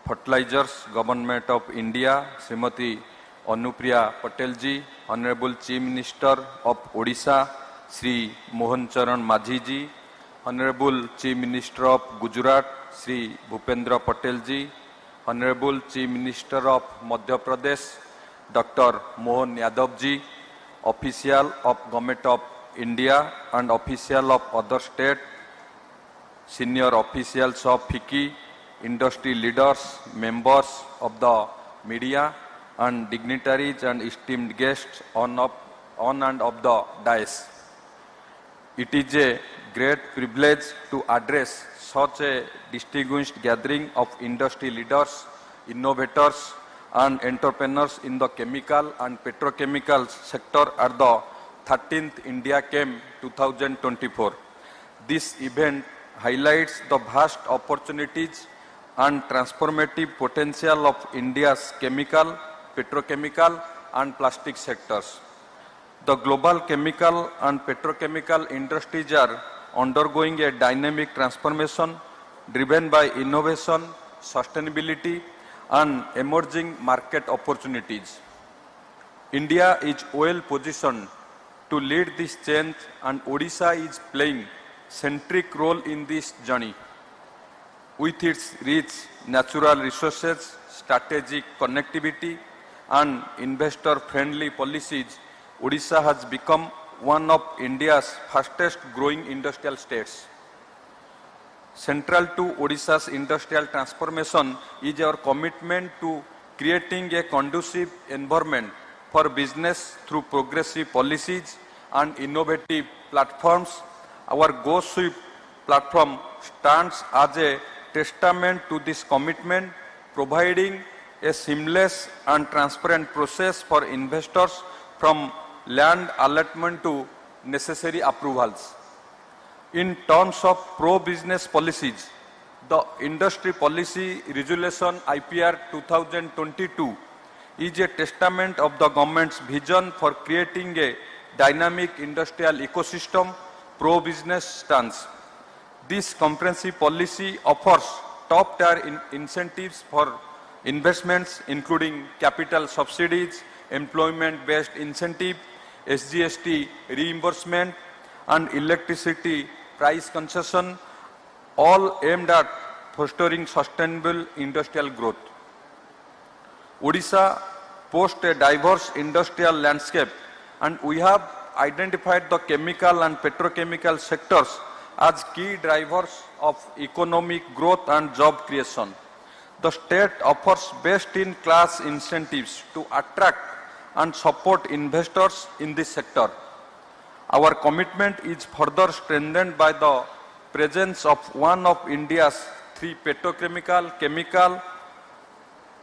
Fertilizers, Government of India, Srimati Anupriya Patel ji, Honorable Chief Minister of Odisha, Shri Mohan Charan Majhi ji, Honorable Chief Minister of Gujarat, Shri Bhupendra Patel ji, Honorable Chief Minister of Madhya Pradesh, Dr. Mohan Yadav ji, official of Government of India and official of other state, senior officials of FICCI, industry leaders, members of the media, and dignitaries and esteemed guests on and of the dais. It is a great privilege to address such a distinguished gathering of industry leaders, innovators, and entrepreneurs in the chemical and petrochemical sector at the 13th India Chem 2024. This event highlights the vast opportunities and transformative potential of India's chemical, petrochemical, and plastic sectors. The global chemical and petrochemical industries are undergoing a dynamic transformation driven by innovation, sustainability, and emerging market opportunities. India is well positioned to lead this change, and Odisha is playing centric role in this journey. With its rich natural resources, strategic connectivity, and investor-friendly policies, Odisha has become one of India's fastest growing industrial states. Central to Odisha's industrial transformation is our commitment to creating a conducive environment for business through progressive policies and innovative platforms. Our Go Swift platform stands as a testament to this commitment, providing a seamless and transparent process for investors from land allotment to necessary approvals. In terms of pro-business policies, the Industry Policy Resolution IPR 2022 is a testament of the government's vision for creating a dynamic industrial ecosystem pro-business stance. This comprehensive policy offers top-tier incentives for investments, including capital subsidies, employment-based incentive, SGST reimbursement, and electricity price concession, all aimed at fostering sustainable industrial growth. Odisha boasts a diverse industrial landscape, and we have identified the chemical and petrochemical sectors as key drivers of economic growth and job creation. The state offers best-in-class incentives to attract and support investors in this sector. Our commitment is further strengthened by the presence of one of India's three petrochemical, chemical,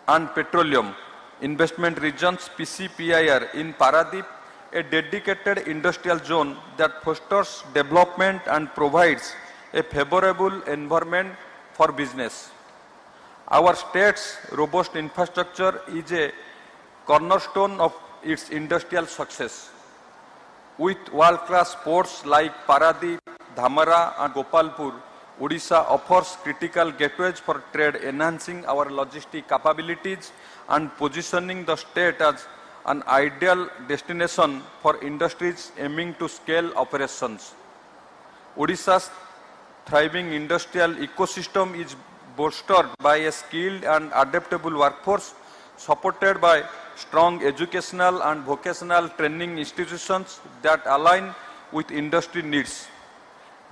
and petroleum investment regions, PCPIR, in Paradip, a dedicated industrial zone that fosters development and provides a favorable environment for business. Our state's robust infrastructure is a cornerstone of its industrial success. With world-class ports like Paradip, Dhamara, and Gopalpur, Odisha offers critical gateways for trade, enhancing our logistic capabilities and positioning the state as an ideal destination for industries aiming to scale operations. Odisha's thriving industrial ecosystem is bolstered by a skilled and adaptable workforce, supported by strong educational and vocational training institutions that align with industry needs.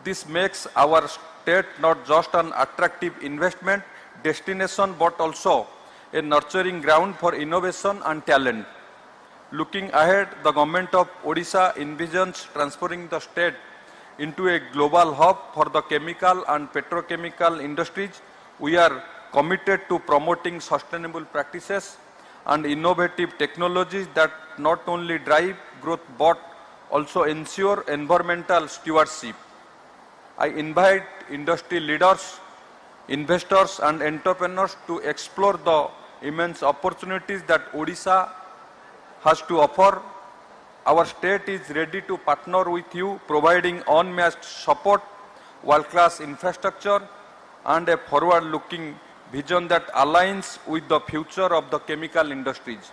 This makes our state not just an attractive investment destination but also a nurturing ground for innovation and talent. Looking ahead, the government of Odisha envisions transferring the state into a global hub for the chemical and petrochemical industries. We are committed to promoting sustainable practices and innovative technologies that not only drive growth but also ensure environmental stewardship. I invite industry leaders, investors and entrepreneurs to explore the immense opportunities that Odisha has to offer. Our state is ready to partner with you, providing unmatched support, world-class infrastructure and a forward-looking vision that aligns with the future of the chemical industries.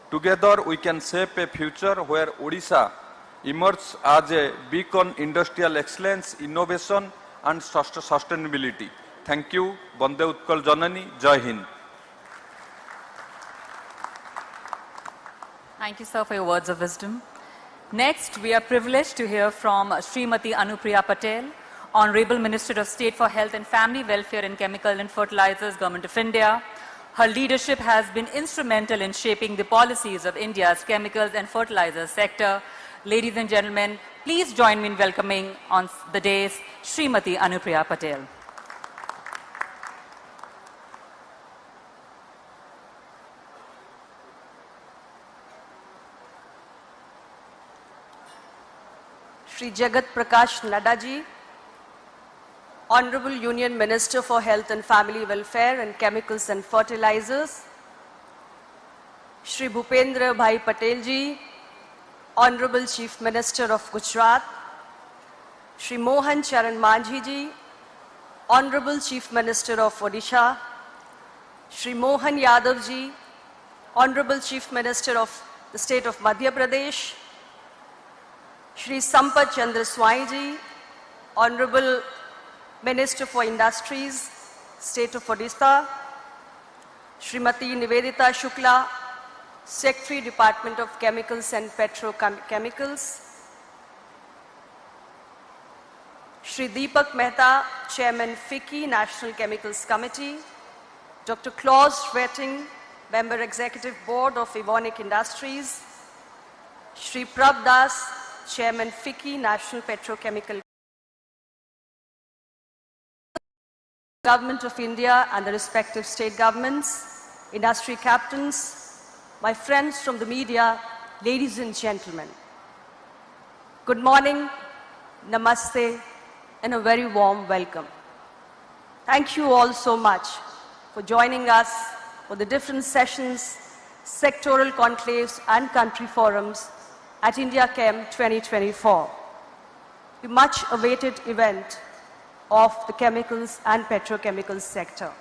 Together we can shape a future where Odisha emerges as a beacon industrial excellence, innovation and sustainability. Thank you. Bande Utkal Janani. Jai Hind. Thank you, sir, for your words of wisdom. Next, we are privileged to hear from Srimati Anupriya Patel, Honorable Minister of State for Health and Family Welfare and Chemical and Fertilizers, Government of India. Her leadership has been instrumental in shaping the policies of India's chemicals and fertilizers sector. Ladies and gentlemen, please join me in welcoming on the dais Srimati Anupriya Patel. Shri Jagat Prakash Nadda ji, Honorable Union Minister for Health and Family Welfare and Chemicals and Fertilizers, Shri Bhupendra Bhai Patel ji, Honorable Chief Minister of Gujarat, Shri Mohan Charan Manjhi ji, Honorable Chief Minister of Odisha, Shri Mohan Yadav ji, Honorable Chief Minister of the State of Madhya Pradesh, Shri Samat Chandra Swain ji, Honorable Minister for Industries, State of Odisha, Srimati Nivedita Shukla, Secretary, Department of Chemicals and Petrochemicals, Shri Deepak Mehta, Chairman FICCI, National Chemicals Committee, Dr. Claus, Rettig, Member Executive Board of Evonik Industries, Shri Prabh Das, Chairman FICCI, National Petrochemical Government of India and the respective state governments, industry captains, my friends from the media, ladies and gentlemen. Good morning, namaste, and a very warm welcome. Thank you all so much for joining us for the different sessions, sectoral conclaves and country forums at India Chem 2024, the much awaited event of the chemicals and petrochemicals sector.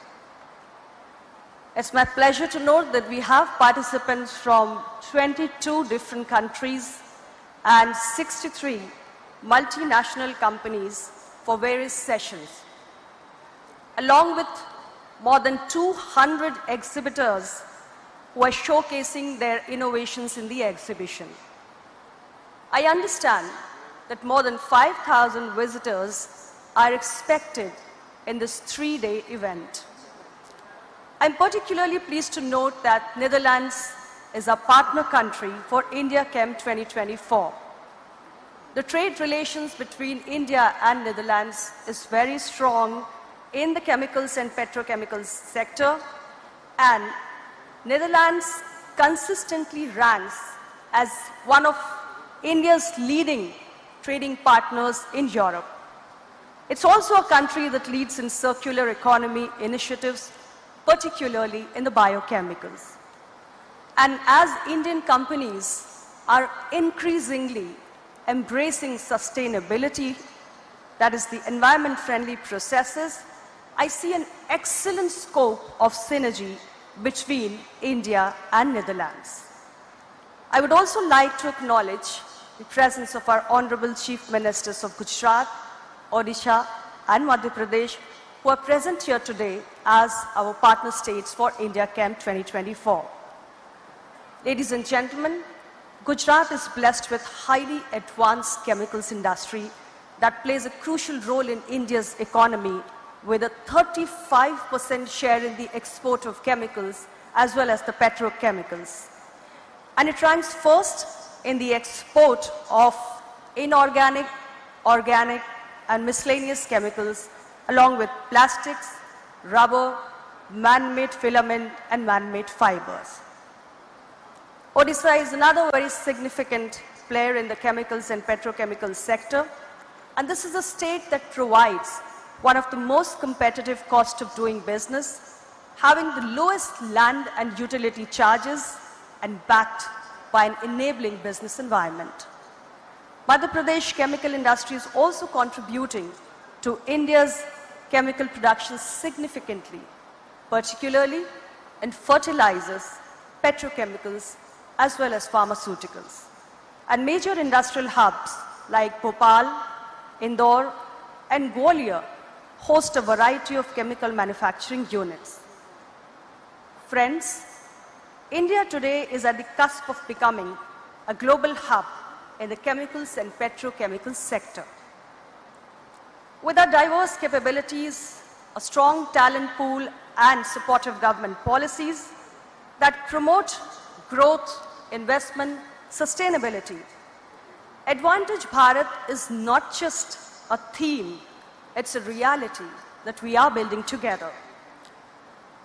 It's my pleasure to note that we have participants from 22 different countries and 63 multinational companies for various sessions, along with more than 200 exhibitors who are showcasing their innovations in the exhibition. I understand that more than 5,000 visitors are expected in this 3-day event. I'm particularly pleased to note that Netherlands is a partner country for India Chem 2024. The trade relations between India and Netherlands is very strong in the chemicals and petrochemicals sector, and Netherlands consistently ranks as one of India's leading trading partners in Europe. It's also a country that leads in circular economy initiatives, particularly in the biochemicals. And as Indian companies are increasingly embracing sustainability, that is the environment-friendly processes, I see an excellent scope of synergy between India and Netherlands. I would also like to acknowledge the presence of our Honorable Chief Ministers of Gujarat, Odisha and Madhya Pradesh, who are present here today as our partner states for India Chem 2024. Ladies and gentlemen, Gujarat is blessed with highly advanced chemicals industry that plays a crucial role in India's economy, with a 35% share in the export of chemicals as well as the petrochemicals. And it ranks first in the export of inorganic, organic and miscellaneous chemicals, along with plastics, rubber, man-made filament and man-made fibers. Odisha is another very significant player in the chemicals and petrochemicals sector, And this is a state that provides one of the most competitive cost of doing business, having the lowest land and utility charges and backed by an enabling business environment. Madhya Pradesh chemical industry is also contributing to India's chemical production significantly, particularly in fertilizers, petrochemicals, as well as pharmaceuticals. And major industrial hubs like Bhopal, Indore, and Gwalior host a variety of chemical manufacturing units. Friends, India today is at the cusp of becoming a global hub in the chemicals and petrochemical sector. With our diverse capabilities, a strong talent pool, and supportive government policies that promote growth, investment, sustainability, Advantage Bharat is not just a theme, it's a reality that we are building together.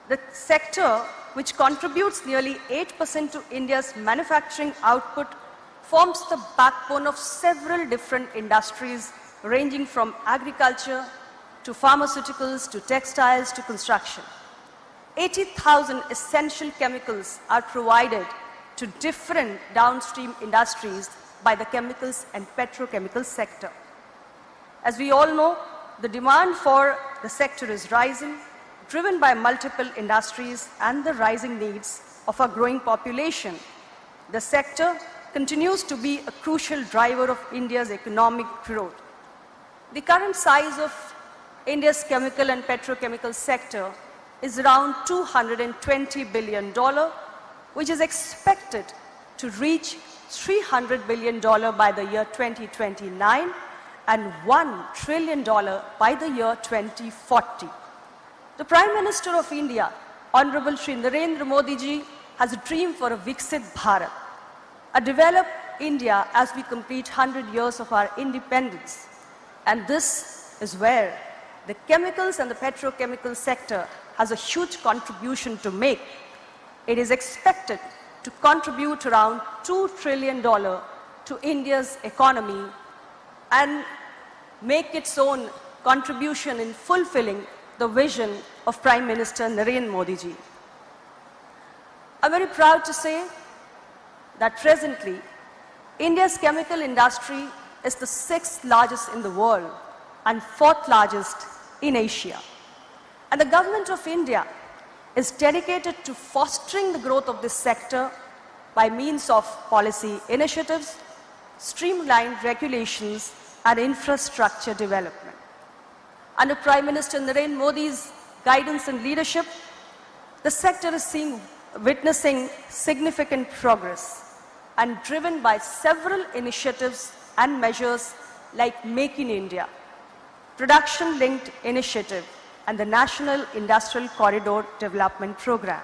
The sector, which contributes nearly 8% to India's manufacturing output, forms the backbone of several different industries ranging from agriculture to pharmaceuticals to textiles to construction. 80,000 essential chemicals are provided to different downstream industries by the chemicals and petrochemical sector. As we all know, the demand for the sector is rising, driven by multiple industries and the rising needs of our growing population. The sector continues to be a crucial driver of India's economic growth. The current size of India's chemical and petrochemical sector is around $220 billion, which is expected to reach $300 billion by the year 2029 and $1 trillion by the year 2040. The Prime Minister of India, Honorable Shri Narendra Modi ji, has a dream for a Viksit Bharat, a developed India as we complete 100 years of our independence. And this is where the chemicals and the petrochemical sector has a huge contribution to make. It is expected to contribute around $2 trillion to India's economy and make its own contribution in fulfilling the vision of Prime Minister Narendra Modi ji. I'm very proud to say that presently, India's chemical industry is the 6th largest in the world and 4th largest in Asia. And the government of India is dedicated to fostering the growth of this sector by means of policy initiatives, streamlined regulations, and infrastructure development. Under Prime Minister Narendra Modi's guidance and leadership, the sector is witnessing significant progress and driven by several initiatives and measures like Make in India, Production-Linked Initiative, and the National Industrial Corridor Development Program.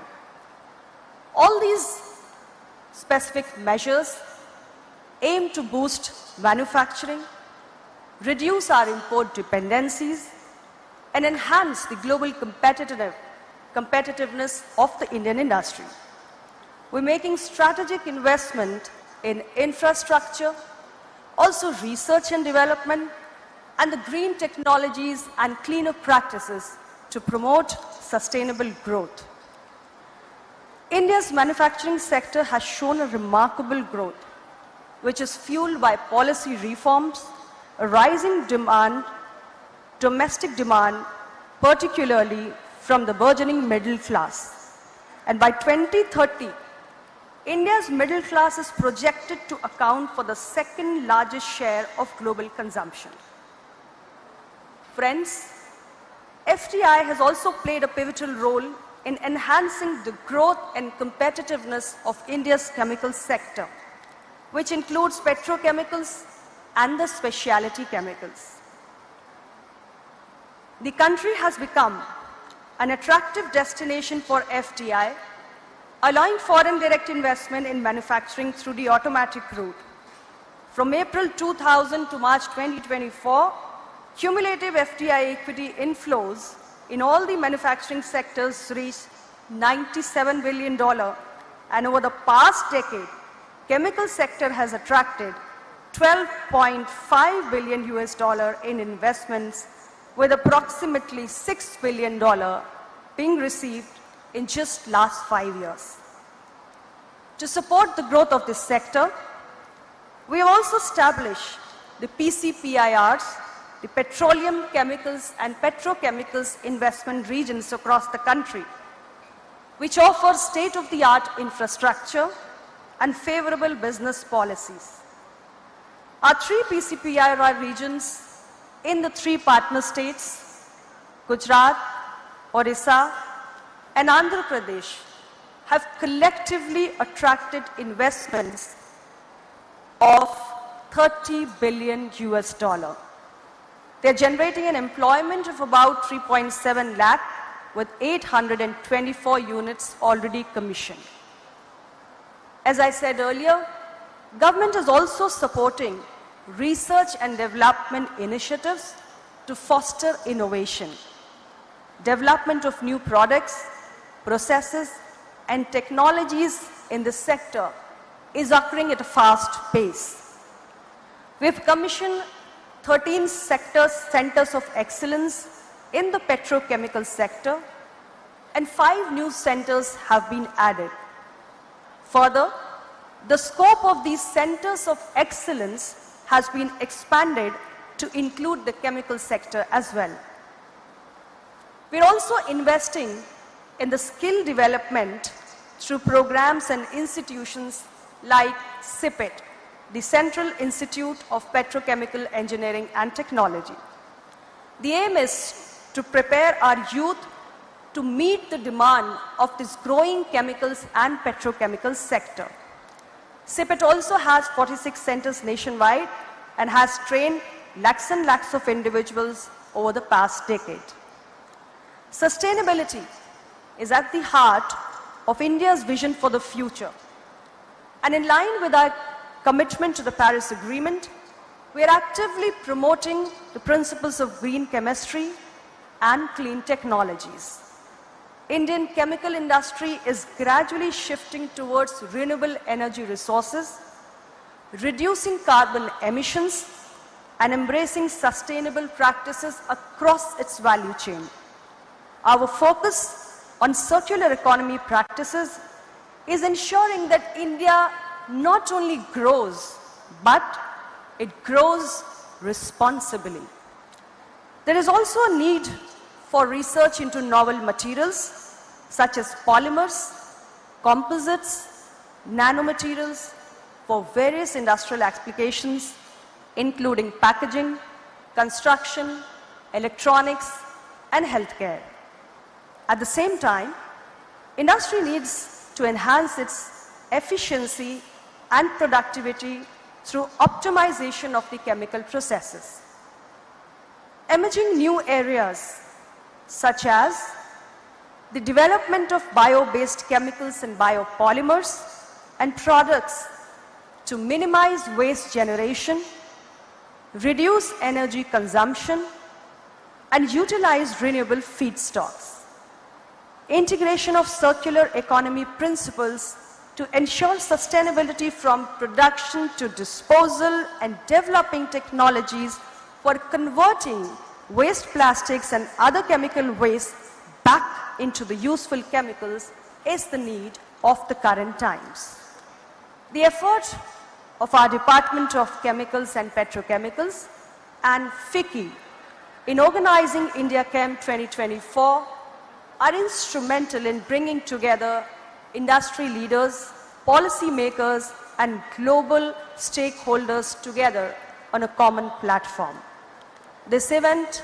All these specific measures aim to boost manufacturing, reduce our import dependencies, and enhance the global competitiveness of the Indian industry. We're making strategic investment in infrastructure, also research and development, and the green technologies and cleaner practices to promote sustainable growth. India's manufacturing sector has shown a remarkable growth, which is fueled by policy reforms, a rising demand, domestic demand, particularly from the burgeoning middle class. And by 2030, India's middle class is projected to account for the 2nd largest share of global consumption. Friends, FDI has also played a pivotal role in enhancing the growth and competitiveness of India's chemical sector, which includes petrochemicals and the specialty chemicals. The country has become an attractive destination for FDI, allowing foreign direct investment in manufacturing through the automatic route. From April 2000 to March 2024, cumulative FDI equity inflows in all the manufacturing sectors reached $97 billion, and over the past decade, chemical sector has attracted 12.5 billion US dollar in investments, with approximately $6 billion being received in just last 5 years. To support the growth of this sector, we have also established the PCPIRs, the Petroleum, Chemicals and Petrochemicals Investment Regions across the country, which offer state-of-the-art infrastructure and favorable business policies. Our 3 PCPIR regions in the 3 partner states, Gujarat, Odisha and Andhra Pradesh, have collectively attracted investments of 30 billion US dollar. They're generating an employment of about 3.7 lakh with 824 units already commissioned. As I said earlier, government is also supporting research and development initiatives to foster innovation. Development of new products, processes and technologies in this sector is occurring at a fast pace. We've commissioned 13 centers of excellence in the petrochemical sector, and 5 new centers have been added. Further, the scope of these centers of excellence has been expanded to include the chemical sector as well. We're also investing in the skill development through programs and institutions like CIPET, the Central Institute of Petrochemical Engineering and Technology. The aim is to prepare our youth to meet the demand of this growing chemicals and petrochemical sector. CIPET also has 46 centers nationwide and has trained lakhs and lakhs of individuals over the past decade. Sustainability is at the heart of India's vision for the future. And in line with our commitment to the Paris Agreement, we are actively promoting the principles of green chemistry and clean technologies. Indian chemical industry is gradually shifting towards renewable energy resources, reducing carbon emissions, and embracing sustainable practices across its value chain. Our focus on circular economy practices is ensuring that India not only grows, but it grows responsibly. There is also a need for research into novel materials such as polymers, composites, nanomaterials for various industrial applications, including packaging, construction, electronics, and healthcare. At the same time, industry needs to enhance its efficiency and productivity through optimization of the chemical processes. Emerging new areas such as the development of bio-based chemicals and biopolymers and products to minimize waste generation, reduce energy consumption, and utilize renewable feedstocks. Integration of circular economy principles to ensure sustainability from production to disposal, and developing technologies for converting waste plastics and other chemical waste back into the useful chemicals is the need of the current times. The effort of our Department of Chemicals and Petrochemicals and FICCI in organizing India Chem 2024 are instrumental in bringing together industry leaders, policy makers, and global stakeholders together on a common platform. This event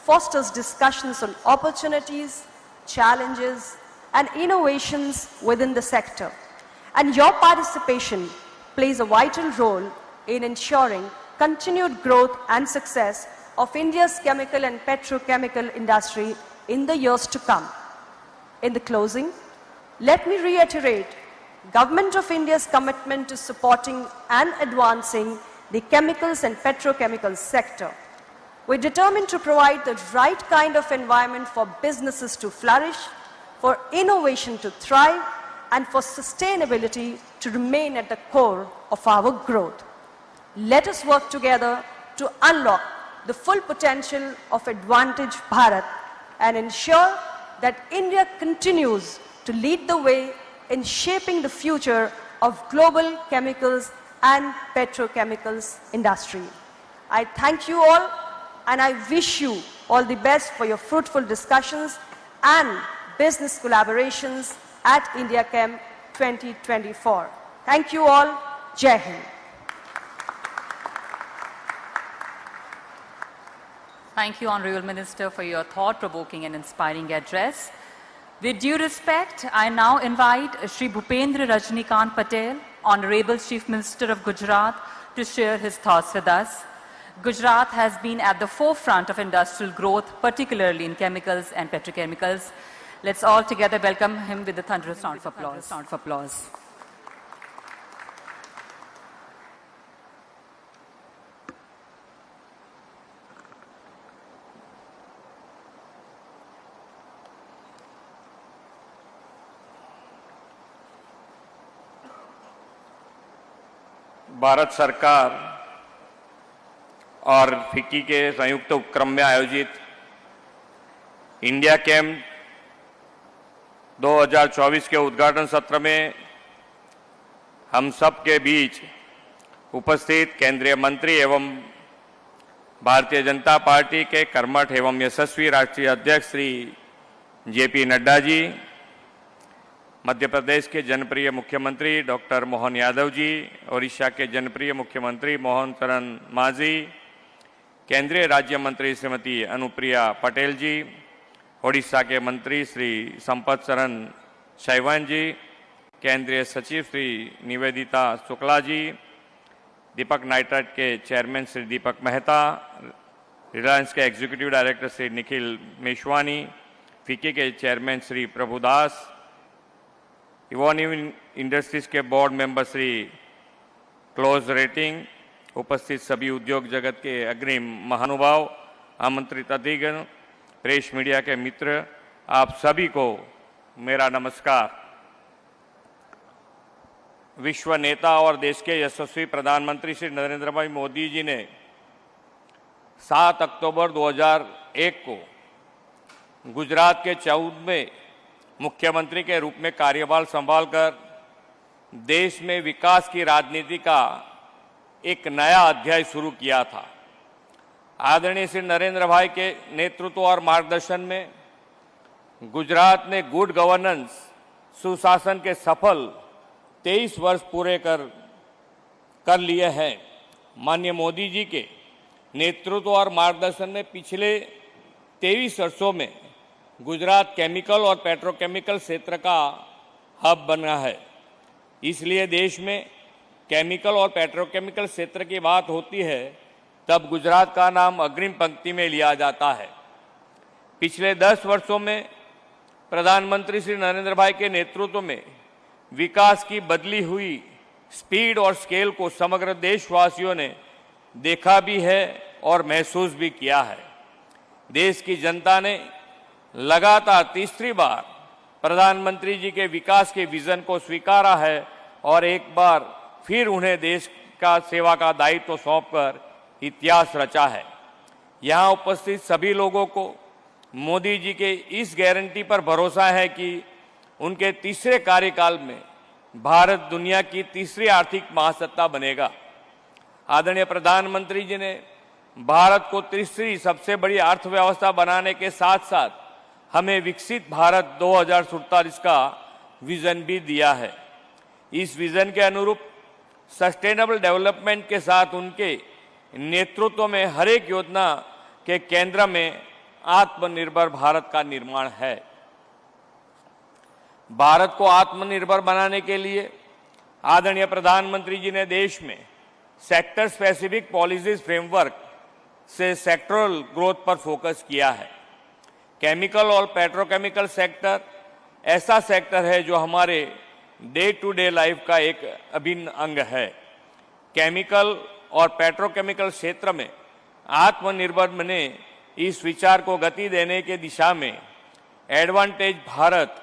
fosters discussions on opportunities, challenges, and innovations within the sector. And your participation plays a vital role in ensuring continued growth and success of India's chemical and petrochemical industry in the years to come. In the closing, let me reiterate Government of India's commitment to supporting and advancing the chemicals and petrochemical sector. We're determined to provide the right kind of environment for businesses to flourish, for innovation to thrive, and for sustainability to remain at the core of our growth. let us work together to unlock the full potential of Advantage Bharat and ensure that India continues to lead the way in shaping the future of global chemicals and petrochemicals industry. I thank you all and I wish you all the best for your fruitful discussions and business collaborations at India Chem 2024. Thank you all. Jai Hind. Thank you, Honorable Minister, for your thought-provoking and inspiring address. With due respect, I now invite Shri Bhupendra Rajnikant Patel, Honorable Chief Minister of Gujarat, to share his thoughts with us. Gujarat has been at the forefront of industrial growth, particularly in chemicals and petrochemicals. Let's all together welcome him with a thunderous round of applause. Bharat सरकार और FICCI के संयुक्त उपक्रम में आयोजित India cam 2024 के उद्घाटन सत्र में हम सब के बीच उपस्थित केंद्रीय मंत्री एवं भारतीय जनता पार्टी के कर्मठ एवं यशस्वी राष्ट्रीय अध्यक्ष श्री जेपी नड्डा जी, मध्य प्रदेश के जनप्रिय मुख्यमंत्री डॉक्टर मोहन यादव जी, ओडिशा के जनप्रिय मुख्यमंत्री मोहन चरण मांझी, केंद्रीय राज्य मंत्री श्रीमती अनुप्रिया पटेल जी, ओडिशा के मंत्री श्री संपत चरण स्वाइन जी, केंद्रीय सचिव श्री निवेदिता शुक्ला जी, दीपक नाइट्राइट के चेयरमैन श्री दीपक मेहता, रिलायंस के एग्जीक्यूटिव डायरेक्टर श्री निखिल मेशवानी, फिक्की के chairman Shri Prabhudas, Evonik industries के board member Shri Klaus Rating, उपस्थित सभी उद्योग जगत के अग्रिम महानुभाव, आमंत्रित अतिथिगण, प्रेस मीडिया के मित्र, आप सभी को मेरा नमस्कार। विश्व नेता और देश के यशस्वी प्रधानमंत्री श्री नरेंद्र भाई मोदी जी ने 7 अक्टूबर 2001 को गुजरात के 14वें मुख्यमंत्री के रूप में कार्यभार संभालकर देश में विकास की राजनीति का एक नया अध्याय शुरू किया था। आदरणीय श्री नरेंद्र भाई के नेतृत्व और मार्गदर्शन में गुजरात ने गुड गवर्नेंस सुशासन के सफल 23 वर्ष पूरे कर लिए हैं। माननीय मोदी जी के नेतृत्व और मार्गदर्शन में पिछले 23 वर्षों में गुजरात केमिकल और पेट्रोकेमिकल क्षेत्र का हब बना है। इसलिए देश में केमिकल और पेट्रोकेमिकल क्षेत्र की बात होती है तब गुजरात का नाम अग्रिम पंक्ति में लिया जाता है। पिछले 10 वर्षों में प्रधानमंत्री श्री नरेंद्र भाई के नेतृत्व में विकास की बदली हुई स्पीड और स्केल को समग्र देशवासियों ने देखा भी है और महसूस भी किया है। देश की जनता ने लगातार तीसरी बार प्रधानमंत्री जी के विकास के विजन को स्वीकारा है और एक बार फिर उन्हें देश का सेवा का दायित्व सौंपकर इतिहास रचा है। यहाँ उपस्थित सभी लोगों को मोदी जी के इस गारंटी पर भरोसा है कि उनके तीसरे कार्यकाल में भारत दुनिया की तीसरी आर्थिक महासत्ता बनेगा। आदरणीय प्रधानमंत्री जी ने भारत को तीसरी सबसे बड़ी अर्थव्यवस्था बनाने के साथ साथ हमें विकसित भारत 2047 का विजन भी दिया है। इस विजन के अनुरूप सस्टेनेबल डेवलपमेंट के साथ उनके नेतृत्व में हर एक योजना के केंद्र में आत्मनिर्भर भारत का निर्माण है। भारत को आत्मनिर्भर बनाने के लिए आदरणीय प्रधानमंत्री जी ने देश में सेक्टर स्पेसिफिक पॉलिसीज फ्रेमवर्क से सेक्टरल ग्रोथ पर फोकस किया है। केमिकल और पेट्रोकेमिकल सेक्टर ऐसा सेक्टर है जो हमारे डे टू डे लाइफ का एक अभिन्न अंग है। केमिकल और पेट्रोकेमिकल क्षेत्र में आत्मनिर्भर बने इस विचार को गति देने के दिशा में advantage Bharat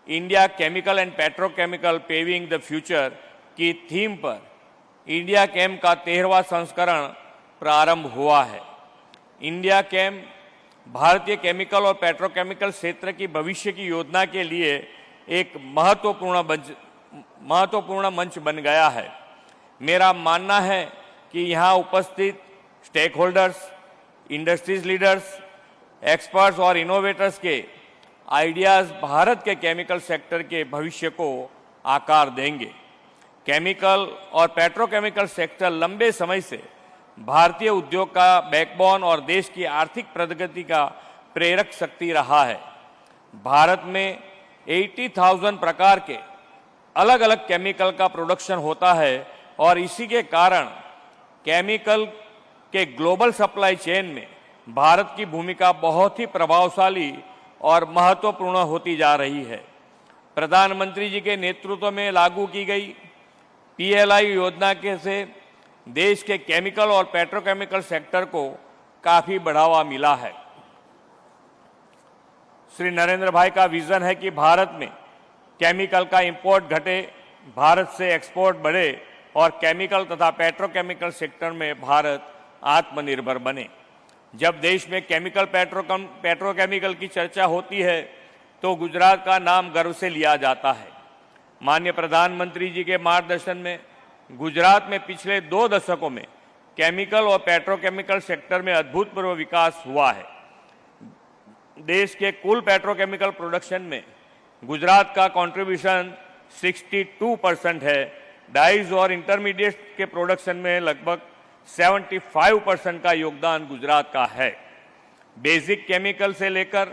India chemical and petrochemical paving the future की थीम पर इंडिया केम का 13वां संस्करण प्रारंभ हुआ है। इंडिया केम भारतीय केमिकल और पेट्रोकेमिकल क्षेत्र की भविष्य की योजना के लिए एक महत्वपूर्ण मंच बन गया है। मेरा मानना है कि यहाँ उपस्थित stakeholders, industries leaders, experts और इनोवेटर्स के आइडियाज़ भारत के केमिकल सेक्टर के भविष्य को आकार देंगे। केमिकल और पेट्रोकेमिकल सेक्टर लंबे समय से भारतीय उद्योग का बैकबोन और देश की आर्थिक प्रगति का प्रेरक शक्ति रहा है। भारत में 80,000 प्रकार के अलग अलग केमिकल का प्रोडक्शन होता है और इसी के कारण केमिकल के ग्लोबल सप्लाई चेन में भारत की भूमिका बहुत ही प्रभावशाली और महत्वपूर्ण होती जा रही है। प्रधानमंत्री जी के नेतृत्व में लागू की गई PLI योजना के से देश के केमिकल और पेट्रोकेमिकल सेक्टर को काफी बढ़ावा मिला है। श्री नरेंद्र भाई का विजन है कि भारत में केमिकल का इंपोर्ट घटे, भारत से एक्सपोर्ट बढ़े और केमिकल तथा पेट्रोकेमिकल सेक्टर में भारत आत्मनिर्भर बने। जब देश में केमिकल पेट्रोकेमिकल की चर्चा होती है तो गुजरात का नाम गर्व से लिया जाता है। माननीय प्रधानमंत्री जी के मार्गदर्शन में गुजरात में पिछले 2 दशकों में केमिकल और पेट्रोकेमिकल सेक्टर में अभूतपूर्व विकास हुआ है। देश के कुल पेट्रोकेमिकल प्रोडक्शन में गुजरात का कंट्रीब्यूशन 62% है। डाइज और इंटरमीडिएट के प्रोडक्शन में लगभग 75% का योगदान गुजरात का है। बेसिक केमिकल से लेकर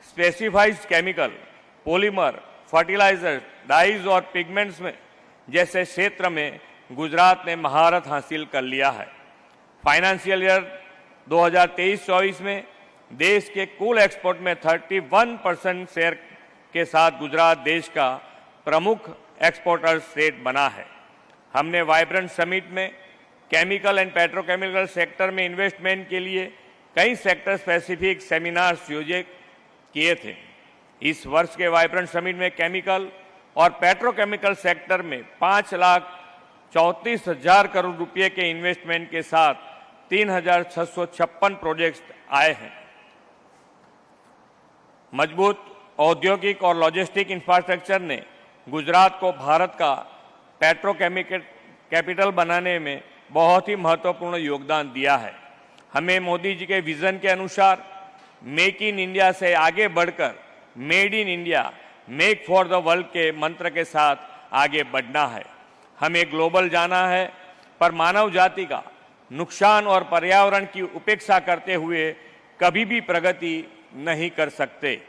specified chemical, polymer, fertiliser, dyes और पिगमेंट्स में जैसे क्षेत्र में गुजरात ने महारत हासिल कर लिया है। फाइनेंशियल ईयर 2023-24 में देश के कुल एक्सपोर्ट में 31% शेयर के साथ गुजरात देश का प्रमुख एक्सपोर्टर स्टेट बना है। हमने वाइब्रेंट समिट में केमिकल एंड पेट्रोकेमिकल सेक्टर में इन्वेस्टमेंट के लिए कई सेक्टर स्पेसिफिक सेमिनार्स आयोजित किए थे। इस वर्ष के वाइब्रेंट समिट में केमिकल और पेट्रोकेमिकल सेक्टर में 5,34,000 करोड़ रुपए के इन्वेस्टमेंट के साथ 3,656 प्रोजेक्ट्स आए हैं। मजबूत औद्योगिक और लॉजिस्टिक इंफ्रास्ट्रक्चर ने गुजरात को भारत का पेट्रोकेमिकल कैपिटल बनाने में बहुत ही महत्वपूर्ण योगदान दिया है। हमें मोदी जी के विजन के अनुसार मेक इन इंडिया से आगे बढ़कर made in India, make for the world के मंत्र के साथ आगे बढ़ना है। हमें ग्लोबल जाना है, पर मानव जाति का नुकसान और पर्यावरण की उपेक्षा करते हुए कभी भी प्रगति नहीं कर सकते।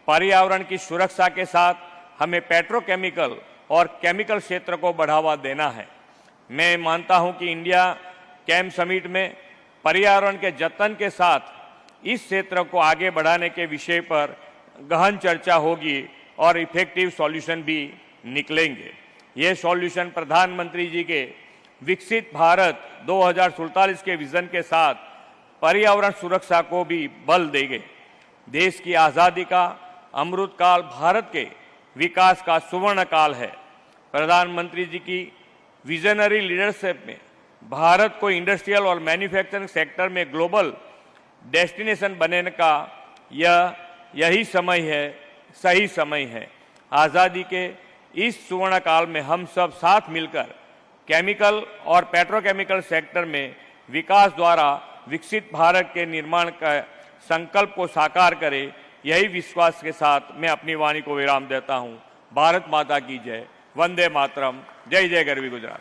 पर्यावरण की सुरक्षा के साथ हमें पेट्रोकेमिकल और केमिकल क्षेत्र को बढ़ावा देना है। मैं मानता हूं कि इंडिया केम समिट में पर्यावरण के जतन के साथ इस क्षेत्र को आगे बढ़ाने के विषय पर गहन चर्चा होगी और इफेक्टिव सॉल्यूशन भी निकलेंगे। ये सॉल्यूशन प्रधानमंत्री जी के विकसित भारत 2047 के विजन के साथ पर्यावरण सुरक्षा को भी बल देंगे। देश की आज़ादी का अमृत काल भारत के विकास का सुवर्ण काल है। प्रधानमंत्री जी की विजनरी लीडरशिप में भारत को इंडस्ट्रियल और मैन्युफैक्चरिंग सेक्टर में ग्लोबल डेस्टिनेशन बनने का यही समय है, सही समय है। आज़ादी के इस सुवर्ण काल में हम सब साथ मिलकर केमिकल और पेट्रोकेमिकल सेक्टर में विकास द्वारा विकसित भारत के निर्माण का संकल्प को साकार करें। यही विश्वास के साथ मैं अपनी वाणी को विराम देता हूं। भारत माता की जय। वंदे मातरम। जय जय Garvi Gujarat.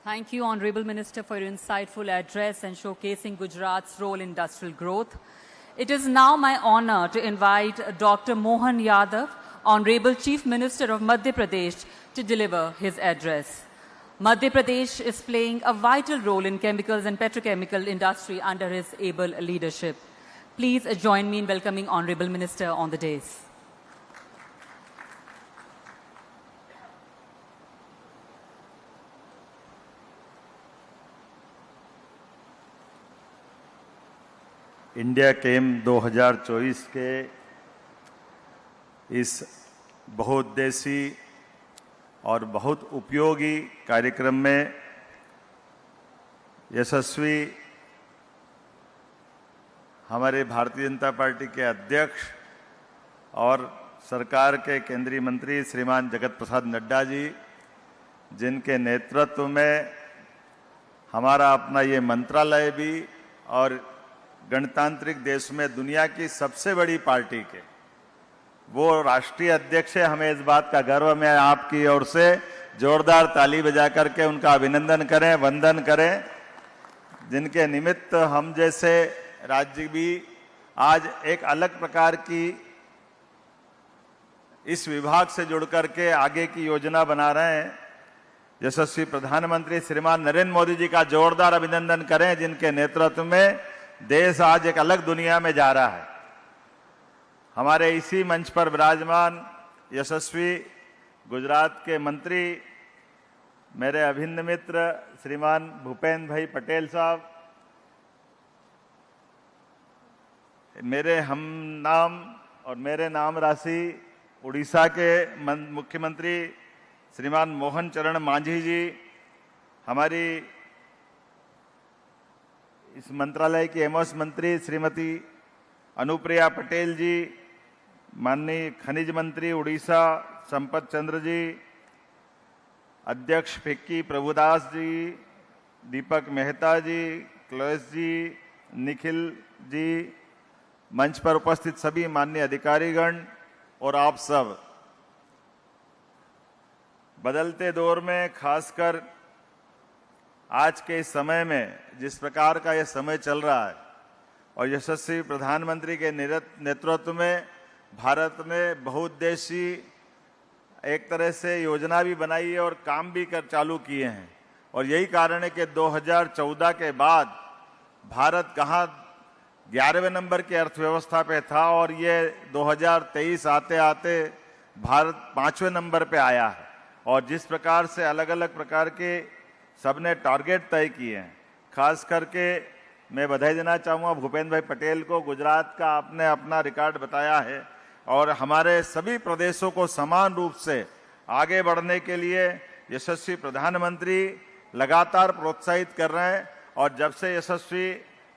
Thank you, Honorable Minister, for your insightful address and showcasing Gujarat's role in industrial growth. It is now my honor to invite Dr. Mohan Yadav, Honorable Chief Minister of Madhya Pradesh, to deliver his address. Madhya Pradesh is playing a vital role in chemicals and petrochemical industry under his able leadership. Please join me in welcoming Honorable Minister on the dais. India came 2024 के इस बहुउद्देशीय और बहुत उपयोगी कार्यक्रम में यशस्वी हमारे Bharatiya Janata party के अध्यक्ष और सरकार के केंद्रीय मंत्री श्रीमान जगत प्रसाद नड्डा जी, जिनके नेतृत्व में हमारा अपना ये मंत्रालय भी और गणतांत्रिक देश में दुनिया की सबसे बड़ी पार्टी के वो राष्ट्रीय अध्यक्ष है, हमें इस बात का गर्व है। आपकी ओर से जोरदार ताली बजा करके उनका अभिनंदन करें, वंदन करें, जिनके निमित्त हम जैसे राज्य भी आज एक अलग प्रकार की इस विभाग से जुड़ करके आगे की योजना बना रहे हैं। यशस्वी प्रधानमंत्री श्रीमान नरेंद्र मोदी जी का जोरदार अभिनंदन करें, जिनके नेतृत्व में देश आज एक अलग दुनिया में जा रहा है। हमारे इसी मंच पर विराजमान यशस्वी गुजरात के मंत्री, मेरे अभिन्न मित्र श्रीमान भूपेंद्र भाई पटेल साहब, मेरे हम नाम और मेरे नाम राशि उड़ीसा के मुख्यमंत्री श्रीमान मोहन चरण मांझी जी, हमारी इस मंत्रालय की एमओएस मंत्री श्रीमती अनुप्रिया पटेल जी, माननीय खनिज मंत्री उड़ीसा संपत चंद्र जी, अध्यक्ष फिक्की प्रभुदास जी, दीपक मेहता जी, क्लॉस जी, निखिल जी, मंच पर उपस्थित सभी माननीय अधिकारीगण और आप सब, बदलते दौर में खासकर आज के इस समय में जिस प्रकार का यह समय चल रहा है और यशस्वी प्रधानमंत्री के नेतृत्व में भारत ने बहुउद्देशीय एक तरह से योजना भी बनाई है और काम भी चालू किए हैं। और यही कारण है कि 2014 के बाद भारत कहाँ 11वें नंबर की अर्थव्यवस्था पे था और ये 2023 आते आते भारत 5वें नंबर पे आया है। और जिस प्रकार से अलग अलग प्रकार के सबने टारगेट तय किए हैं, खास करके मैं बधाई देना चाहूँगा भूपेंद्र भाई पटेल को, गुजरात का आपने अपना रिकॉर्ड बताया है और हमारे सभी प्रदेशों को समान रूप से आगे बढ़ने के लिए यशस्वी प्रधानमंत्री लगातार प्रोत्साहित कर रहे हैं। और जब से यशस्वी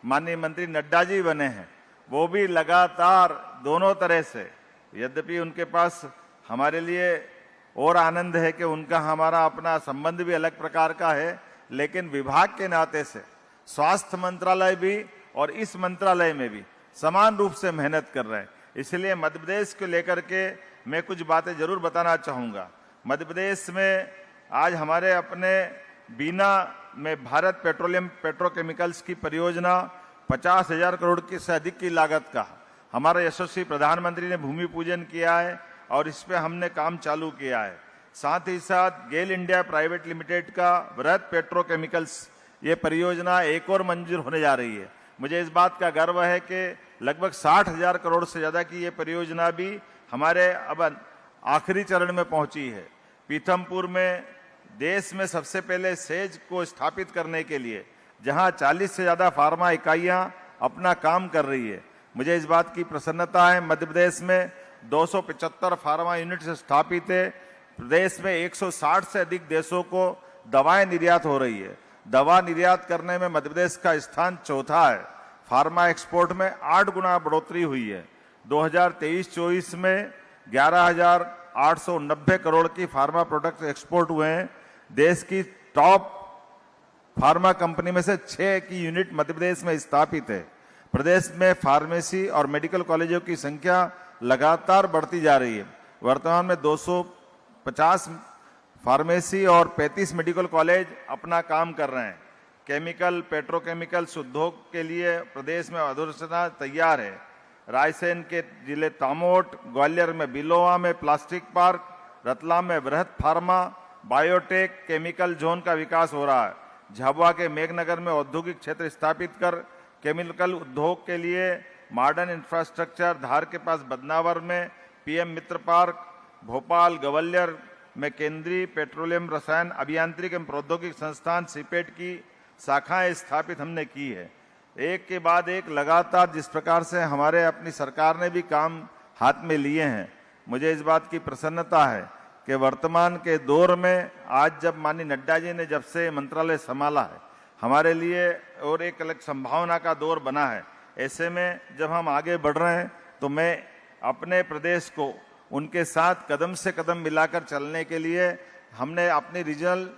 माननीय मंत्री नड्डा जी बने हैं, वो भी लगातार दोनों तरह से, यद्यपि उनके पास हमारे लिए और आनंद है कि उनका हमारा अपना संबंध भी अलग प्रकार का है, लेकिन विभाग के नाते से स्वास्थ्य मंत्रालय भी और इस मंत्रालय में भी समान रूप से मेहनत कर रहे हैं। इसलिए मध्य प्रदेश को लेकर के मैं कुछ बातें जरूर बताना चाहूँगा। मध्य प्रदेश में आज हमारे अपने बीना में भारत पेट्रोलियम पेट्रोकेमिकल्स की परियोजना 50,000 करोड़ की से अधिक की लागत का हमारा यशस्वी प्रधानमंत्री ने भूमि पूजन किया है और इस पे हमने काम चालू किया है। साथ ही साथ गेल इंडिया प्राइवेट लिमिटेड का वृहद पेट्रोकेमिकल्स ये परियोजना एक और मंजूर होने जा रही है। मुझे इस बात का गर्व है कि लगभग 60,000 करोड़ से ज़्यादा की ये परियोजना भी हमारे अब आखिरी चरण में पहुंची है। पीथमपुर में देश में सबसे पहले सेज को स्थापित करने के लिए जहां 40 से ज़्यादा फार्मा इकाइयां अपना काम कर रही है, मुझे इस बात की प्रसन्नता है। मध्य प्रदेश में 275 फार्मा यूनिट स्थापित है। प्रदेश में 160 से अधिक देशों को दवाएं निर्यात हो रही है। दवा निर्यात करने में मध्य प्रदेश का स्थान चौथा है। फार्मा एक्सपोर्ट में 8 गुना बढ़ोतरी हुई है। 2023-24 में 11,890 करोड़ की फार्मा प्रोडक्ट एक्सपोर्ट हुए हैं। देश की टॉप फार्मा कंपनी में से 6 की यूनिट मध्य प्रदेश में स्थापित है। प्रदेश में फार्मेसी और मेडिकल कॉलेजों की संख्या लगातार बढ़ती जा रही है। वर्तमान में 250 फार्मेसी और 35 मेडिकल कॉलेज अपना काम कर रहे हैं। केमिकल पेट्रोकेमिकल्स उद्योग के लिए प्रदेश में अधोसंरचना तैयार है। रायसेन के जिले तामोट, ग्वालियर में बिलोवा में प्लास्टिक पार्क, रतलाम में बृहद फार्मा बायोटेक केमिकल जोन का विकास हो रहा है। झाबुआ के मेघनगर में औद्योगिक क्षेत्र स्थापित कर केमिकल उद्योग के लिए मॉडर्न इंफ्रास्ट्रक्चर, धार के पास बदनावर में पीएम मित्र पार्क, भोपाल ग्वालियर में केंद्रीय पेट्रोलियम रसायन अभियांत्रिकी एवं प्रौद्योगिक संस्थान सीपेट की शाखाएं स्थापित हमने की है। एक के बाद एक लगातार जिस प्रकार से हमारे अपनी सरकार ने भी काम हाथ में लिए हैं, मुझे इस बात की प्रसन्नता है कि वर्तमान के दौर में आज जब माननीय नड्डा जी ने जब से मंत्रालय संभाला है, हमारे लिए और एक अलग संभावना का दौर बना है। ऐसे में जब हम आगे बढ़ रहे हैं तो मैं अपने प्रदेश को उनके साथ कदम से कदम मिलाकर चलने के लिए हमने अपनी रीजनल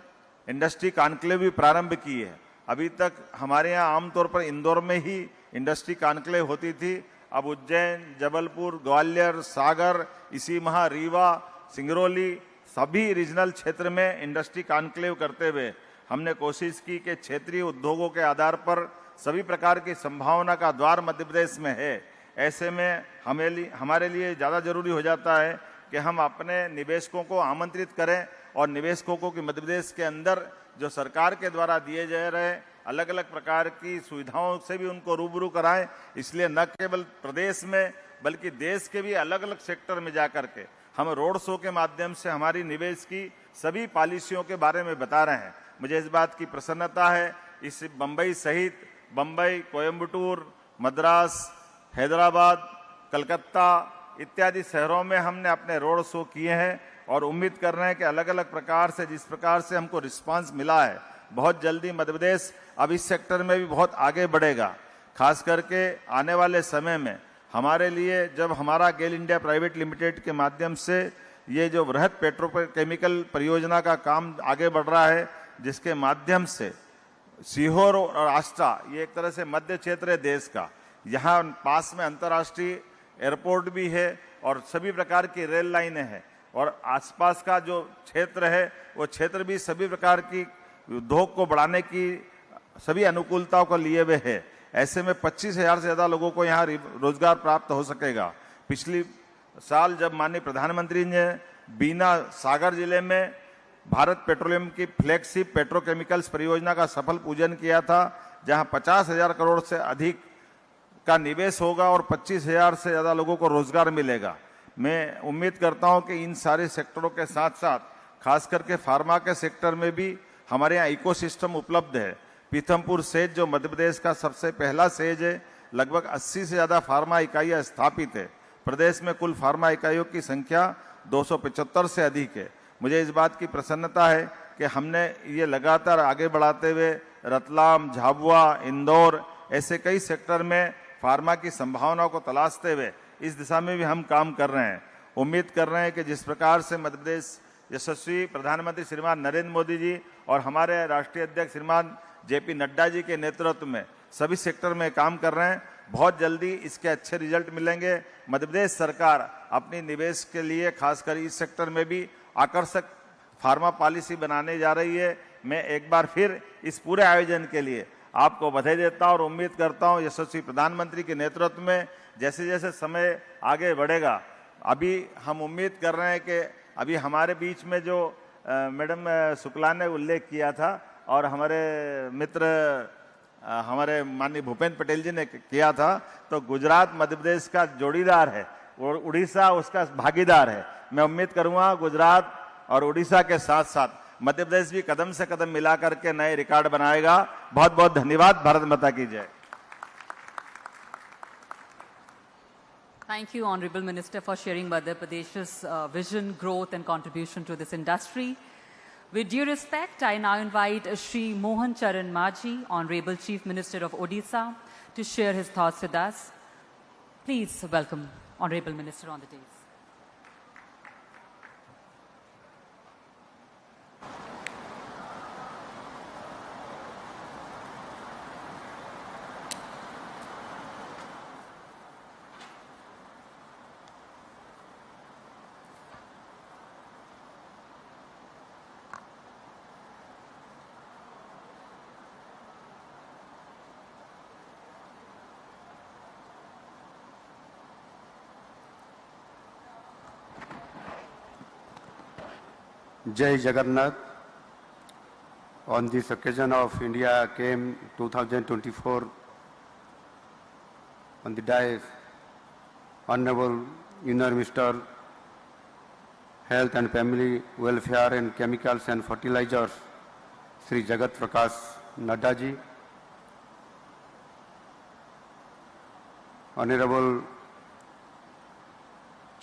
इंडस्ट्री कॉन्क्लेव भी प्रारंभ की है। अभी तक हमारे यहाँ आमतौर पर इंदौर में ही इंडस्ट्री कॉन्क्लेव होती थी। अब उज्जैन, जबलपुर, ग्वालियर, सागर, इसी माह रीवा, सिंगरौली सभी रीजनल क्षेत्र में इंडस्ट्री कॉन्क्लेव करते हुए हमने कोशिश की कि क्षेत्रीय उद्योगों के आधार पर सभी प्रकार की संभावना का द्वार मध्य प्रदेश में है। ऐसे में हमारे लिए ज़्यादा जरूरी हो जाता है कि हम अपने निवेशकों को आमंत्रित करें और निवेशकों को कि मध्य प्रदेश के अंदर जो सरकार के द्वारा दिए जा रहे अलग अलग प्रकार की सुविधाओं से भी उनको रूबरू कराएं। इसलिए न केवल प्रदेश में बल्कि देश के भी अलग अलग सेक्टर में जाकर के हम रोड शो के माध्यम से हमारी निवेश की सभी पॉलिसियों के बारे में बता रहे हैं। मुझे इस बात की प्रसन्नता है, इस बम्बई सहित बम्बई, कोयम्बटूर, मद्रास, हैदराबाद, कलकत्ता इत्यादि शहरों में हमने अपने रोड शो किए हैं और उम्मीद कर रहे हैं कि अलग अलग प्रकार से जिस प्रकार से हमको रिस्पांस मिला है, बहुत जल्दी मध्य प्रदेश अब इस सेक्टर में भी बहुत आगे बढ़ेगा। खास करके आने वाले समय में हमारे लिए जब हमारा गेल इंडिया प्राइवेट लिमिटेड के माध्यम से ये जो बृहद पेट्रोकेमिकल परियोजना का काम आगे बढ़ रहा है, जिसके माध्यम से सीहोर और आष्टा ये एक तरह से मध्य क्षेत्र है देश का, यहाँ पास में अंतर्राष्ट्रीय एयरपोर्ट भी है और सभी प्रकार की रेल लाइनें हैं और आसपास का जो क्षेत्र है वो क्षेत्र भी सभी प्रकार की उद्योग को बढ़ाने की सभी अनुकूलताओं को लिए हुए है। ऐसे में 25,000 से ज़्यादा लोगों को यहाँ रोजगार प्राप्त हो सकेगा। पिछली साल जब माननीय प्रधानमंत्री ने बीना सागर जिले में भारत पेट्रोलियम की फ्लैगशिप पेट्रोकेमिकल्स परियोजना का सफल पूजन किया था, जहां 50,000 करोड़ से अधिक का निवेश होगा और 25,000 से ज़्यादा लोगों को रोजगार मिलेगा। मैं उम्मीद करता हूं कि इन सारे सेक्टरों के साथ साथ खास करके फार्मा के सेक्टर में भी हमारे यहाँ इकोसिस्टम उपलब्ध है। पीथमपुर सेज जो मध्य प्रदेश का सबसे पहला सेज है, लगभग 80 से ज़्यादा फार्मा इकाइयाँ स्थापित है। प्रदेश में कुल फार्मा इकाइयों की संख्या 275 से अधिक है। मुझे इस बात की प्रसन्नता है कि हमने ये लगातार आगे बढ़ाते हुए रतलाम, झाबुआ, इंदौर ऐसे कई सेक्टर में फार्मा की संभावनाओं को तलाशते हुए इस दिशा में भी हम काम कर रहे हैं। उम्मीद कर रहे हैं कि जिस प्रकार से मध्य प्रदेश यशस्वी प्रधानमंत्री श्रीमान नरेंद्र मोदी जी और हमारे राष्ट्रीय अध्यक्ष श्रीमान जेपी नड्डा जी के नेतृत्व में सभी सेक्टर में काम कर रहे हैं, बहुत जल्दी इसके अच्छे रिजल्ट मिलेंगे। मध्य प्रदेश सरकार अपनी निवेश के लिए खासकर इस सेक्टर में भी आकर्षक फार्मा पॉलिसी बनाने जा रही है। मैं एक बार फिर इस पूरे आयोजन के लिए आपको बधाई देता हूं और उम्मीद करता हूं यशस्वी प्रधानमंत्री के नेतृत्व में जैसे जैसे समय आगे बढ़ेगा, अभी हम उम्मीद कर रहे हैं कि अभी हमारे बीच में जो मैडम शुक्ला ने उल्लेख किया था और हमारे मित्र हमारे माननीय भूपेंद्र पटेल जी ने किया था, तो गुजरात मध्य प्रदेश का जोड़ीदार है और उड़ीसा उसका भागीदार है। मैं उम्मीद करूंगा गुजरात और उड़ीसा के साथ साथ मध्य प्रदेश भी कदम से कदम मिला करके नए रिकॉर्ड बनाएगा। बहुत बहुत धन्यवाद। भारत माता की जय। Thank you, Honorable Minister, for sharing Madhya Pradesh's vision, growth and contribution to this industry. With due respect, I now invite Shri Mohan Charan Majhi, Honorable Chief Minister of Odisha, to share his thoughts with us. Please welcome Honorable Minister on the dais. Jai Jagannath. On this occasion of India Chem 2024, on the dais, Honorable Union Minister, Health and Family Welfare and Chemicals and Fertilizers, Shri Jagat Prakash Nadda ji, Honorable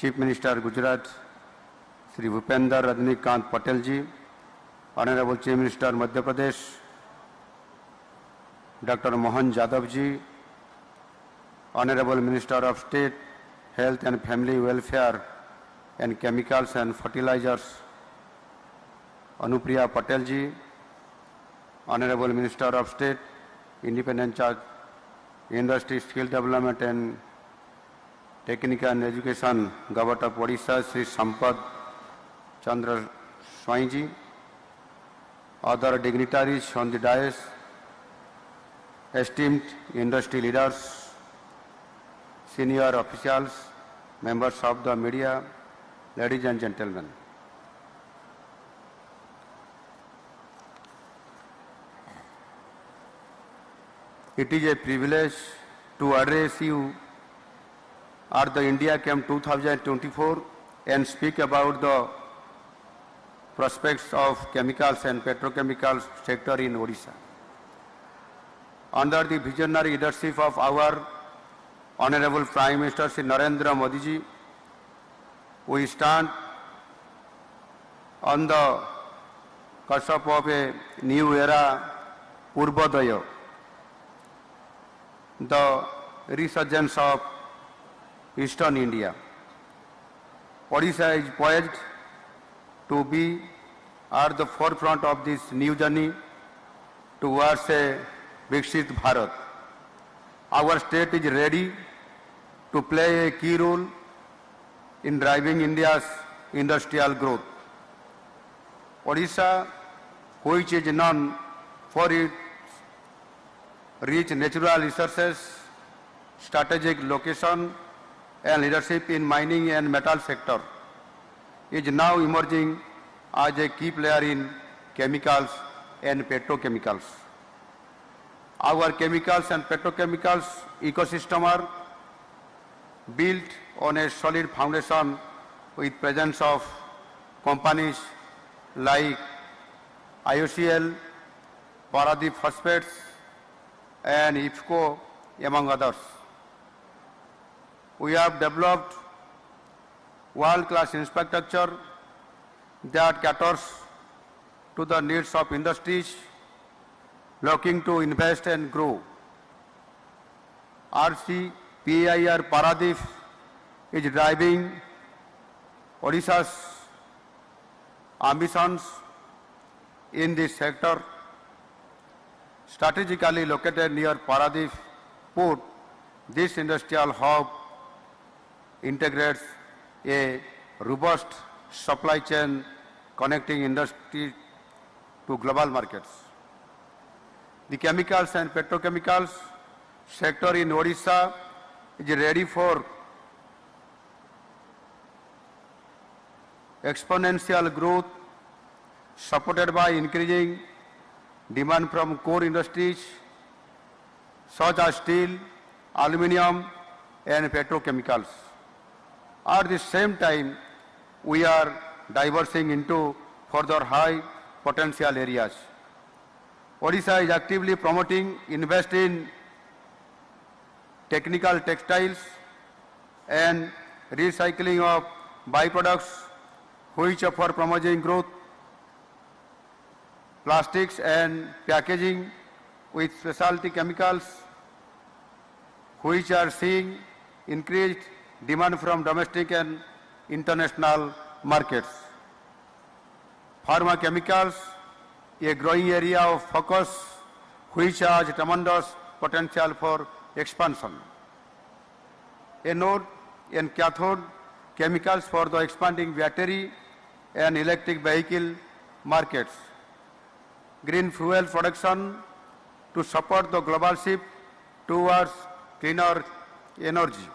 Chief Minister Gujarat, Shri Bhupender Rajnikant Patel ji, Honorable Chief Minister Madhya Pradesh, Dr. Mohan Jadhav ji, Honorable Minister of State, Health and Family Welfare and Chemicals and Fertilizers, Anupriya Patel ji, Honorable Minister of State, Independent Charge, Industry, Skill Development and Technical and Education, Government of Odisha, Shri Samat, Chandra, Swain ji, other dignitaries on the dais, esteemed industry leaders, senior officials, members of the media, ladies and gentlemen. It is a privilege to address you at the India Chem 2024 and speak about the prospects of chemicals and petrochemicals sector in Odisha. Under the visionary leadership of our Honorable Prime Minister Shri Narendra Modi ji, we stand on the cusp of a new era, Purvodaya, the resurgence of Eastern India. Odisha is poised to be at the forefront of this new journey towards a Viksit Bharat. Our state is ready to play a key role in driving India's industrial growth. Odisha, which is known for its rich natural resources, strategic location, and leadership in mining and metal sector, is now emerging as a key player in chemicals and petrochemicals. Our chemicals and petrochemicals ecosystem are built on a solid foundation with presence of companies like IOCL, Paradip Phosphates, and IFCO, among others. We have developed world-class infrastructure that caters to the needs of industries looking to invest and grow. RCPIR Paradip is driving Odisha's ambitions in this sector. Strategically located near Paradip Port, this industrial hub integrates a robust supply chain connecting industry to global markets. The chemicals and petrochemicals sector in Odisha is ready for exponential growth supported by increasing demand from core industries such as steel, aluminium and petrochemicals. At the same time, we are diversing into further high potential areas. Odisha is actively promoting invest in technical textiles and recycling of byproducts which offer promising growth, plastics and packaging with specialty chemicals which are seeing increased demand from domestic and international markets. Pharma chemicals, a growing area of focus which has tremendous potential for expansion. Anode and cathode chemicals for the expanding battery and electric vehicle markets. Green fuel production to support the global shift towards cleaner energy.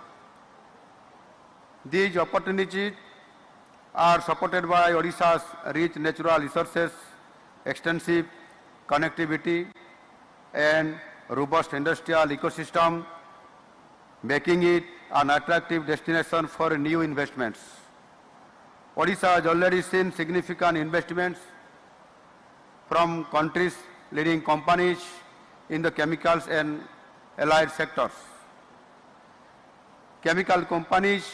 These opportunities are supported by Odisha's rich natural resources, extensive connectivity and robust industrial ecosystem, making it an attractive destination for new investments. Odisha has already seen significant investments from countries' leading companies in the chemicals and allied sectors. Chemical companies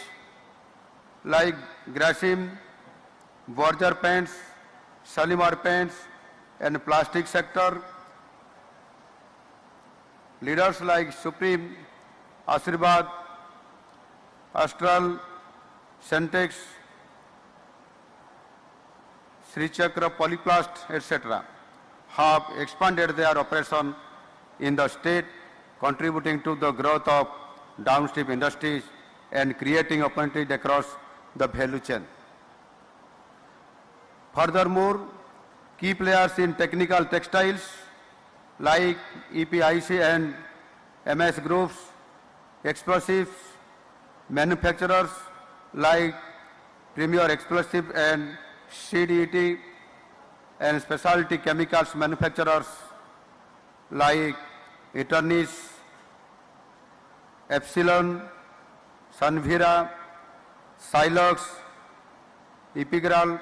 like Grasim, Borger Paints, Shalimar Paints, and plastic sector. Leaders like Supreme, Ashirvad, Astral, Centex, Sri Chakra, Polyplast, etc. have expanded their operation in the state, contributing to the growth of downstream industries and creating opportunities across the value chain. Furthermore, key players in technical textiles like EPIC and MS groups, explosives manufacturers like Premier Explosive and CDET, and specialty chemicals manufacturers like Eternis, Epsilon, Sunvira, Silox, Epigral,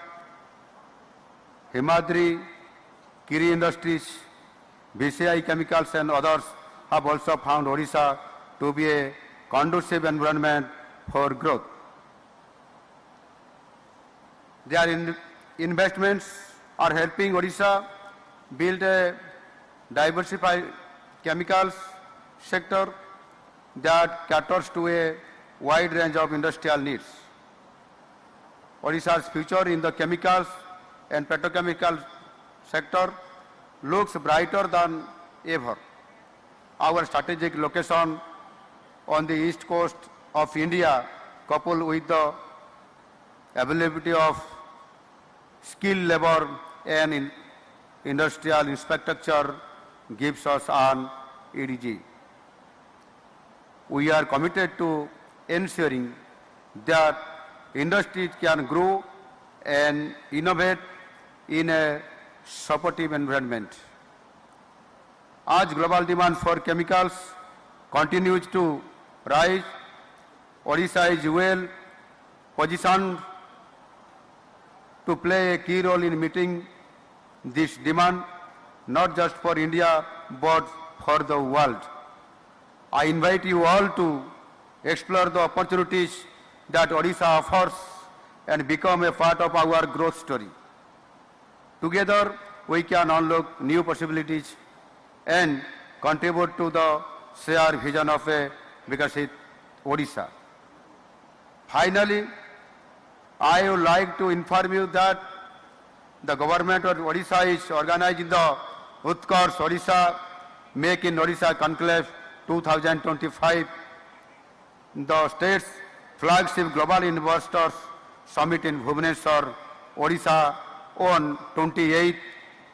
Himadri, Kiri Industries, BCI Chemicals and others have also found Odisha to be a conducive environment for growth. Their investments are helping Odisha build a diversified chemicals sector that caters to a wide range of industrial needs. Odisha's future in the chemicals and petrochemical sector looks brighter than ever. Our strategic location on the east coast of India, coupled with the availability of skilled labor and industrial infrastructure, gives us an EDG. We are committed to ensuring that industries can grow and innovate in a supportive environment. As global demand for chemicals continues to rise, Odisha is well positioned to play a key role in meeting this demand, not just for India, but for the world. I invite you all to explore the opportunities that Odisha offers and become a part of our growth story. Together, we can unlock new possibilities and contribute to the shared vision of a Vikasit Odisha. Finally, I would like to inform you that the government of Odisha is organizing the Utkarsh Odisha Make in Odisha Conclave 2025, the state's flagship global investors summit in Bhubaneswar, Odisha on 28th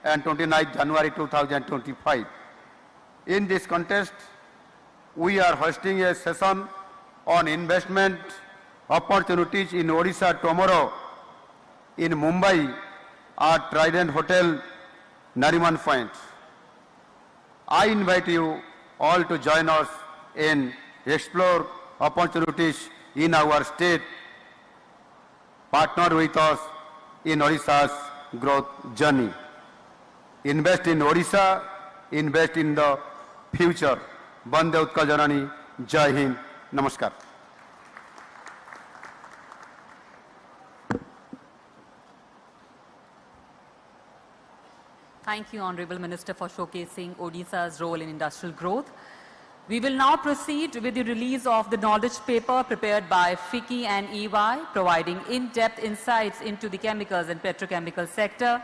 and 29th January 2025. In this context, we are hosting a session on investment opportunities in Odisha tomorrow in Mumbai at Trident Hotel, Nariman Point. I invite you all to join us and explore opportunities in our state, partner with us in Odisha's growth journey. Invest in Odisha, invest in the future. Bande Utkal Janani, Jai Hind, Namaskar. Thank you, Honorable Minister, for showcasing Odisha's role in industrial growth. We will now proceed with the release of the knowledge paper prepared by FICCI and EY, providing in-depth insights into the chemicals and petrochemical sector.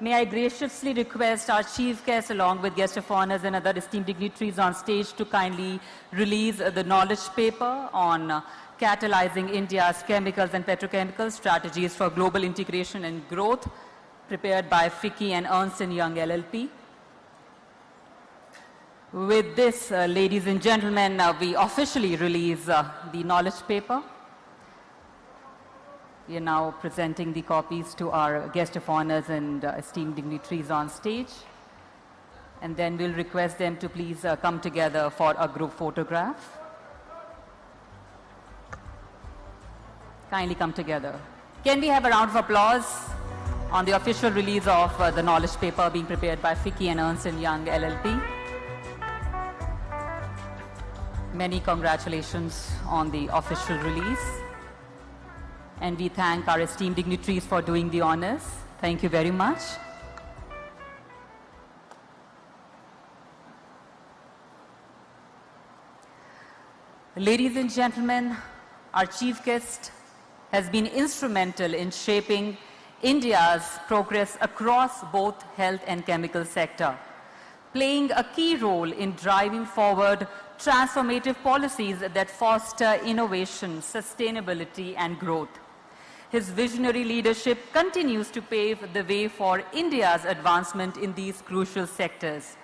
May I graciously request our chief guest, along with guest of honors and other esteemed dignitaries on stage, to kindly release the knowledge paper on catalyzing India's chemicals and petrochemical strategies for global integration and growth, prepared by FICCI and Ernst & Young LLP. With this, ladies and gentlemen, we officially release the knowledge paper. We are now presenting the copies to our guest of honors and esteemed dignitaries on stage. And then we'll request them to please come together for a group photograph. Kindly come together. Can we have a round of applause on the official release of the knowledge paper being prepared by FICCI and Ernst & Young LLP? Many congratulations on the official release. and we thank our esteemed dignitaries for doing the honors. Thank you very much. Ladies and gentlemen, our chief guest has been instrumental in shaping India's progress across both health and chemical sector, playing a key role in driving forward transformative policies that foster innovation, sustainability, and growth. His visionary leadership continues to pave the way for India's advancement in these crucial sectors.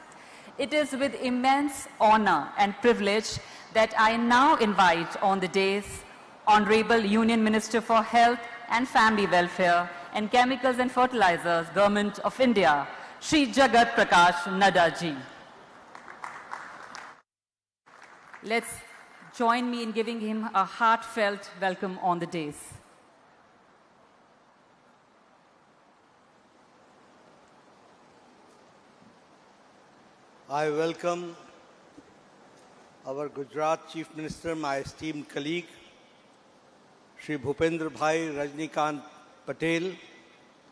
It is with immense honor and privilege that I now invite on the dais Honorable Union Minister for Health and Family Welfare and Chemicals and Fertilizers, Government of India, Shri Jagat Prakash Nadda ji. Let's join me in giving him a heartfelt welcome on the dais. I welcome our Gujarat Chief Minister, my esteemed colleague, Shri Bhupendra Bhai Rajnikant Patel,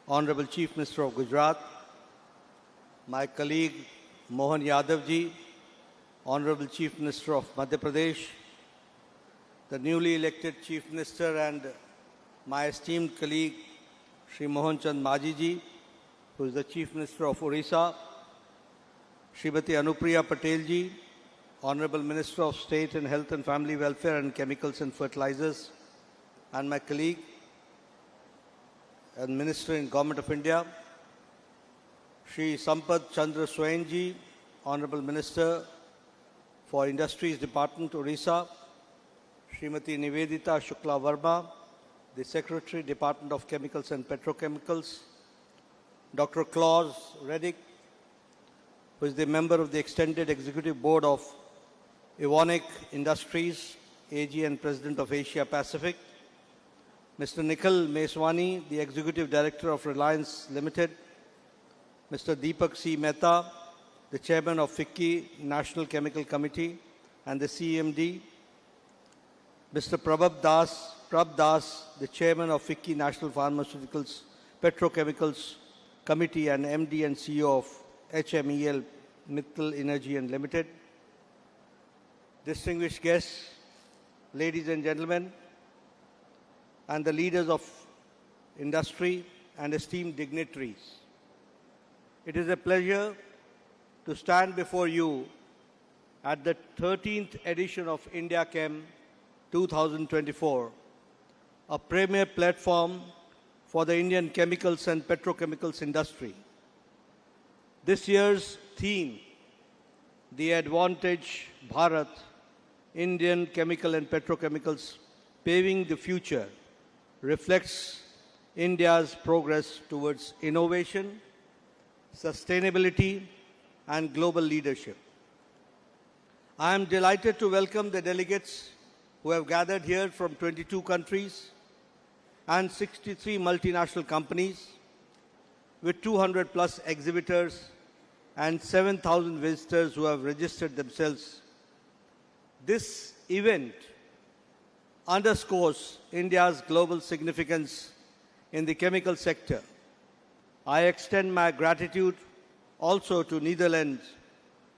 Honorable Chief Minister of Gujarat, my colleague Mohan Yadav ji, Honorable Chief Minister of Madhya Pradesh, the newly elected Chief Minister and my esteemed colleague Shri Mohan Chand Maji ji, who is the Chief Minister of Odisha, Srimati Anupriya Patel ji, Honorable Minister of State in Health and Family Welfare and Chemicals and Fertilizers, and my colleague and Minister in Government of India, Shri Samat Chandra Swain ji, Honorable Minister for Industries Department, Odisha, Srimati Nivedita Shukla Verma, the Secretary, Department of Chemicals and Petrochemicals, Dr. Claus, Rettig, who is the member of the Extended Executive Board of Evonik Industries, AG and President of Asia Pacific, Mr. Nikhil Meswani, the Executive Director of Reliance Limited, Mr. Deepak Mehta, the Chairman of FICCI National Chemical Committee and the CMD, Mr. Prabh Das, the Chairman of FICCI National Pharmaceuticals Petrochemicals Committee and MD and CEO of HMEL Mittal Energy and Limited, distinguished guests, ladies and gentlemen, and the leaders of industry and esteemed dignitaries. It is a pleasure to stand before you at the 13th edition of India Chem 2024, a premier platform for the Indian chemicals and petrochemicals industry. This year's theme, The Advantage Bharat, Indian Chemical and Petrochemicals Paving the Future, reflects India's progress towards innovation, sustainability, and global leadership. I am delighted to welcome the delegates who have gathered here from 22 countries and 63 multinational companies with 200 plus exhibitors and 7,000 visitors who have registered themselves. This event underscores India's global significance in the chemical sector. I extend my gratitude also to Netherlands,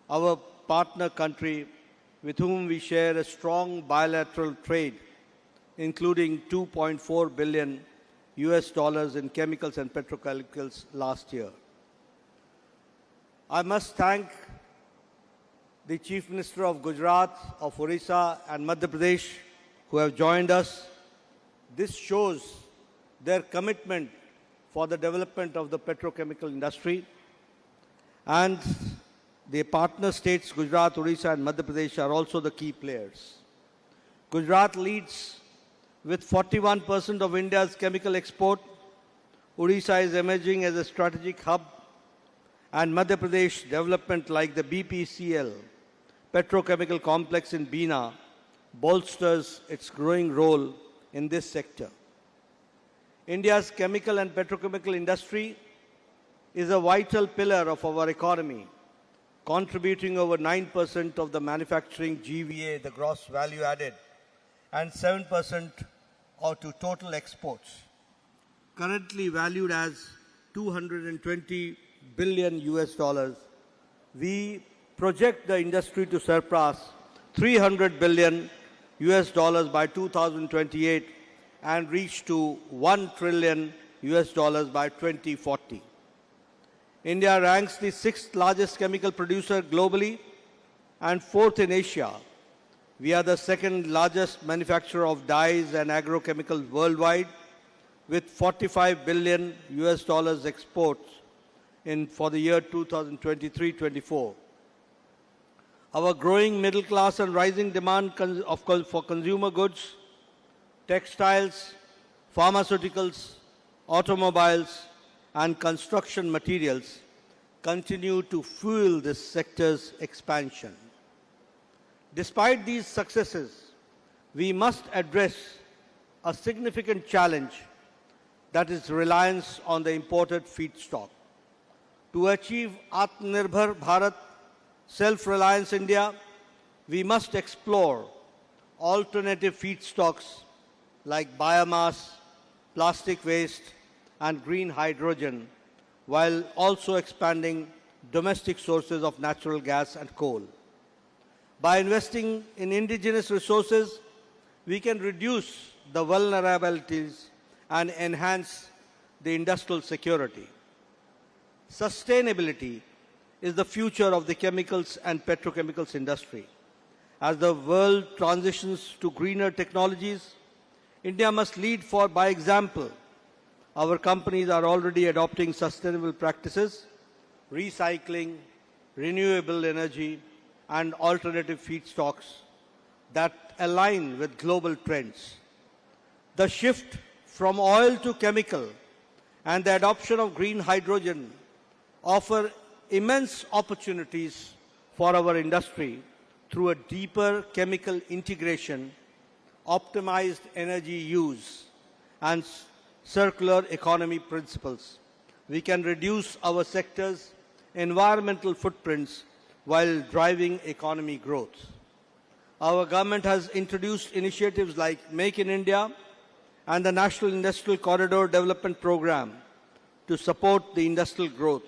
our partner country with whom we share a strong bilateral trade, including $2.4 billion in chemicals and petrochemicals last year. I must thank the Chief Minister of Gujarat, of Odisha and Madhya Pradesh who have joined us. This shows their commitment for the development of the petrochemical industry. And the partner states, Gujarat, Odisha and Madhya Pradesh, are also the key players. Gujarat leads with 41% of India's chemical export. Odisha is emerging as a strategic hub, and Madhya Pradesh development like the BPCL petrochemical complex in Bina bolsters its growing role in this sector. India's chemical and petrochemical industry is a vital pillar of our economy, contributing over 9% of the manufacturing GVA, the gross value added, and 7% or to total exports, currently valued as 220 billion US dollars, we project the industry to surpass 300 billion US dollars by 2028 and reach to 1 trillion US dollars by 2040. India ranks the 6th largest chemical producer globally and 4th in Asia. We are the 2nd largest manufacturer of dyes and agrochemicals worldwide, with 45 billion US dollars exports for the year 2023-24. Our growing middle class and rising demand for consumer goods, textiles, pharmaceuticals, automobiles, and construction materials continue to fuel this sector's expansion. Despite these successes, we must address a significant challenge, that is reliance on the imported feedstock. To achieve Atmanirbhar Bharat, self-reliance India, we must explore alternative feedstocks like biomass, plastic waste, and green hydrogen, while also expanding domestic sources of natural gas and coal. By investing in indigenous resources, we can reduce the vulnerabilities and enhance the industrial security. Sustainability is the future of the chemicals and petrochemicals industry. As the world transitions to greener technologies, India must lead by example. Our companies are already adopting sustainable practices, recycling, renewable energy, and alternative feedstocks that align with global trends. The shift from oil to chemical and the adoption of green hydrogen offer immense opportunities for our industry through a deeper chemical integration, optimized energy use, and circular economy principles. We can reduce our sector's environmental footprints while driving economy growth. Our government has introduced initiatives like Make in India and the National Industrial Corridor Development Program to support the industrial growth.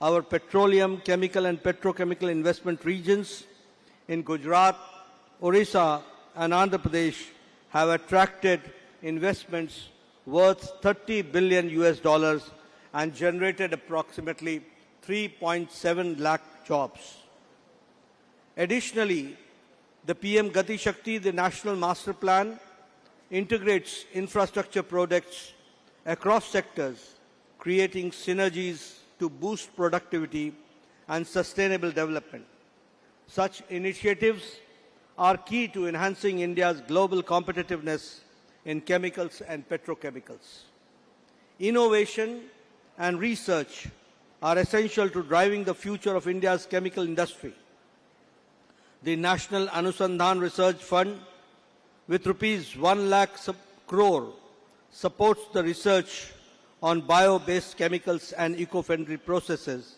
Our petroleum, chemical and petrochemical investment regions in Gujarat, Odisha and Andhra Pradesh have attracted investments worth 30 billion US dollars and generated approximately 3.7 lakh jobs. Additionally, the PM Gati Shakti, the National Master Plan, integrates infrastructure projects across sectors, creating synergies to boost productivity and sustainable development. Such initiatives are key to enhancing India's global competitiveness in chemicals and petrochemicals. Innovation and research are essential to driving the future of India's chemical industry. The National Anusandhan Research Fund, with rupees 1 lakh crore, supports the research on bio-based chemicals and eco-friendly processes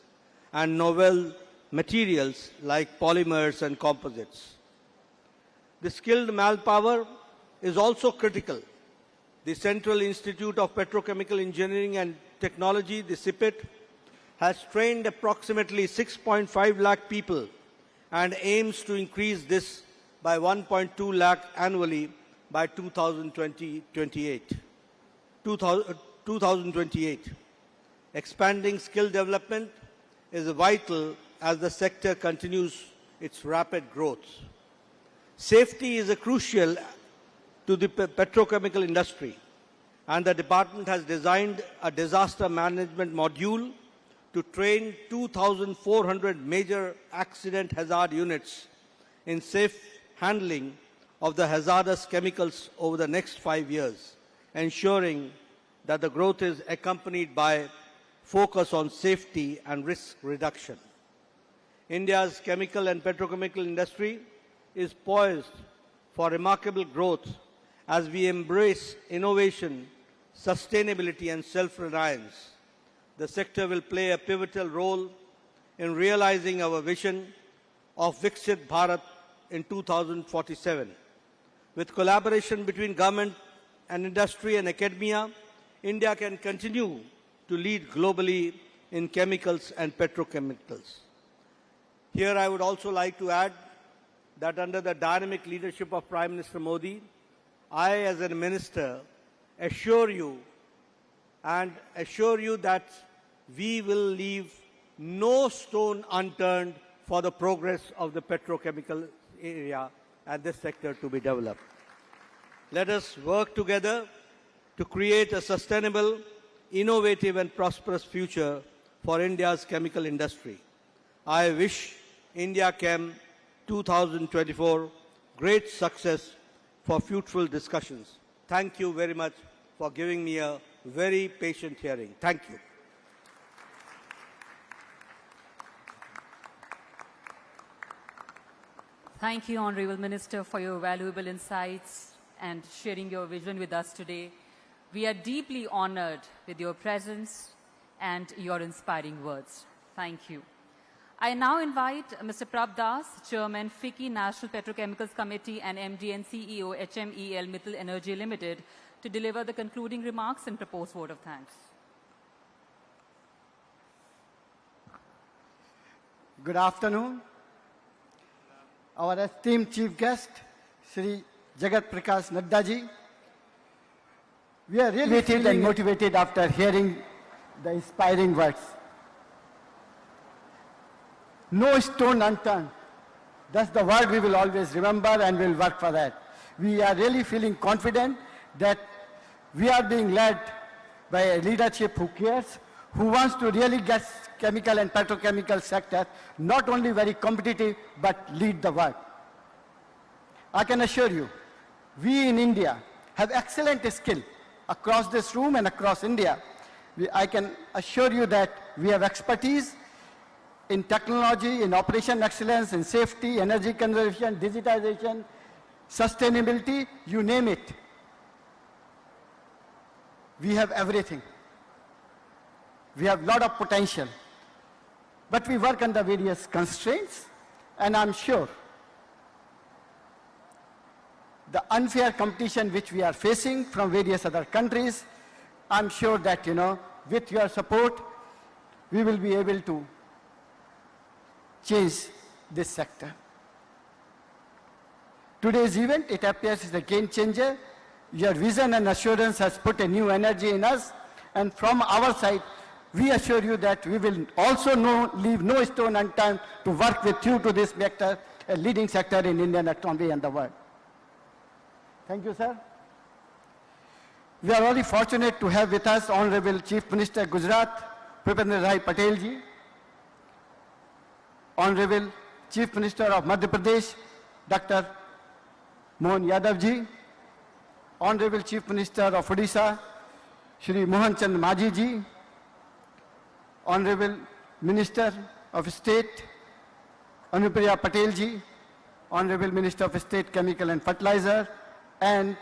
and novel materials like polymers and composites. The skilled manpower is also critical. The Central Institute of Petrochemical Engineering and Technology, the CIPET, has trained approximately 6.5 lakh people and aims to increase this by 1.2 lakh annually by 2028. Expanding skill development is vital as the sector continues its rapid growth. Safety is crucial to the petrochemical industry, and the department has designed a disaster management module to train 2,400 major accident hazard units in safe handling of the hazardous chemicals over the next 5 years, ensuring that the growth is accompanied by focus on safety and risk reduction. India's chemical and petrochemical industry is poised for remarkable growth as we embrace innovation, sustainability and self-reliance. The sector will play a pivotal role in realizing our vision of Viksit Bharat in 2047. With collaboration between government, and industry and academia, India can continue to lead globally in chemicals and petrochemicals. Here I would also like to add that under the dynamic leadership of Prime Minister Modi, I as a minister assure you that we will leave no stone unturned for the progress of the petrochemical area and this sector to be developed. Let us work together to create a sustainable, innovative and prosperous future for India's chemical industry. I wish India Chem 2024 great success for fruitful discussions. Thank you very much for giving me a very patient hearing. Thank you. Thank you, Honorable Minister, for your valuable insights and sharing your vision with us today. We are deeply honored with your presence and your inspiring words. Thank you. I now invite Mr. Prab Das, Chairman, FICCI National Petrochemicals Committee and MD and CEO, HMEL Mittal Energy Limited, to deliver the concluding remarks and propose vote of thanks. Good afternoon. Our esteemed chief guest, Shri Jagat Prakash Nadda ji. We are really feeling and motivated after hearing the inspiring words. No stone unturned. That's the word we will always remember and will work for that. We are really feeling confident that we are being led by a leadership who cares, who wants to really get chemical and petrochemical sector not only very competitive but lead the world. I can assure you, we in India have excellent skill across this room and across India. I can assure you that we have expertise in technology, in operation excellence, in safety, energy conservation, digitization, sustainability, you name it. We have everything. We have a lot of potential. But we work under various constraints, and I'm sure the unfair competition which we are facing from various other countries, I'm sure that, with your support, we will be able to change this sector. Today's event, it appears, is a game changer. Your vision and assurance has put a new energy in us, and from our side, we assure you that we will also leave no stone unturned to work with you to this sector, a leading sector in Indian economy and the world. Thank you, sir. We are very fortunate to have with us Honorable Chief Minister Gujarat, Patel ji, Honorable Chief Minister of Madhya Pradesh, Dr. Mohan Yadav ji, Honorable Chief Minister of Odisha, Shri Mohan Chand Maji ji, Honorable Minister of State, Anupriya Patel ji, Honorable Minister of State Chemical and Fertilizer, and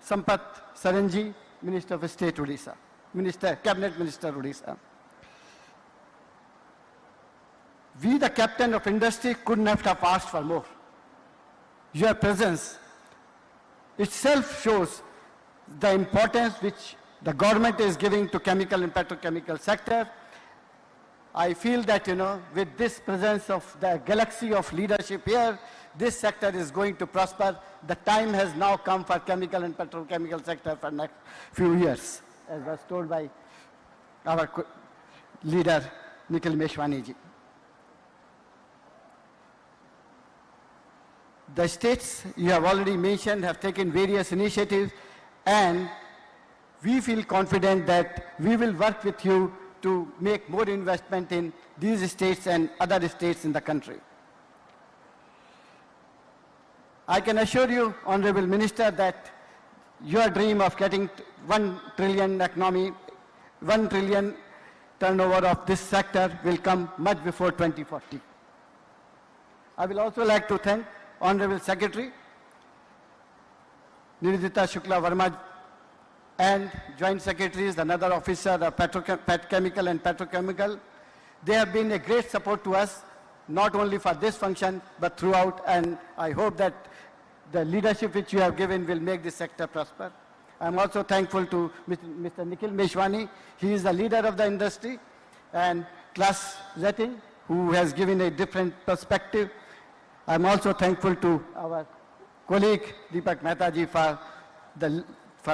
Samat Saranji, Minister of State Odisha, Cabinet Minister Odisha. We, the captain of industry, could not have asked for more. Your presence itself shows the importance which the government is giving to chemical and petrochemical sector. I feel that, with this presence of the galaxy of leadership here, this sector is going to prosper. The time has now come for chemical and petrochemical sector for next few years, as was told by our leader, Nikhil Meswani ji. The states you have already mentioned have taken various initiatives, and we feel confident that we will work with you to make more investment in these states and other states in the country. I can assure you, Honorable Minister, that your dream of getting 1 trillion economy, 1 trillion turnover of this sector will come much before 2040. I will also like to thank Honorable Secretary, Nita Verma, and Joint Secretaries, another officer, the Chemical and Petrochemical. They have been a great support to us, not only for this function, but throughout, and I hope that the leadership which you have given will make this sector prosper. I'm also thankful to Mr. Nikhil Meswani. He is the leader of the industry, and Claus Rettig, who has given a different perspective. I'm also thankful to our colleague Deepak Mehta ji for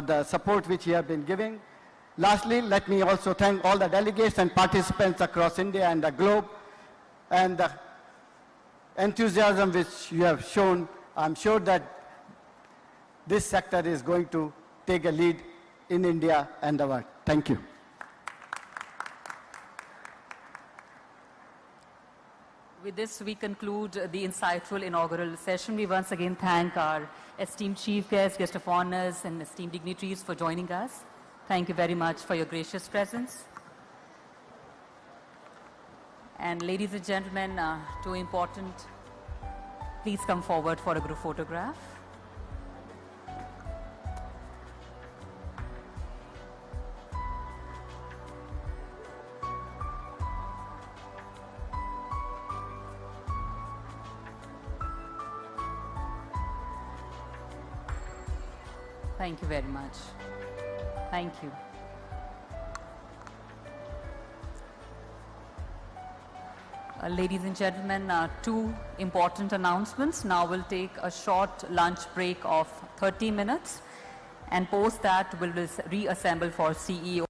the support which he has been giving. Lastly, let me also thank all the delegates and participants across India and the globe, and the enthusiasm which you have shown. I'm sure that this sector is going to take a lead in India and the world. Thank you. With this, we conclude the insightful inaugural session. We once again thank our esteemed chief guests, guest of honors, and esteemed dignitaries for joining us. Thank you very much for your gracious presence. And ladies and gentlemen, too important, please come forward for a group photograph. Thank you very much. Thank you. Ladies and gentlemen, two important announcements. Now we'll take a short lunch break of 30 minutes, and post that we'll reassemble for CEO.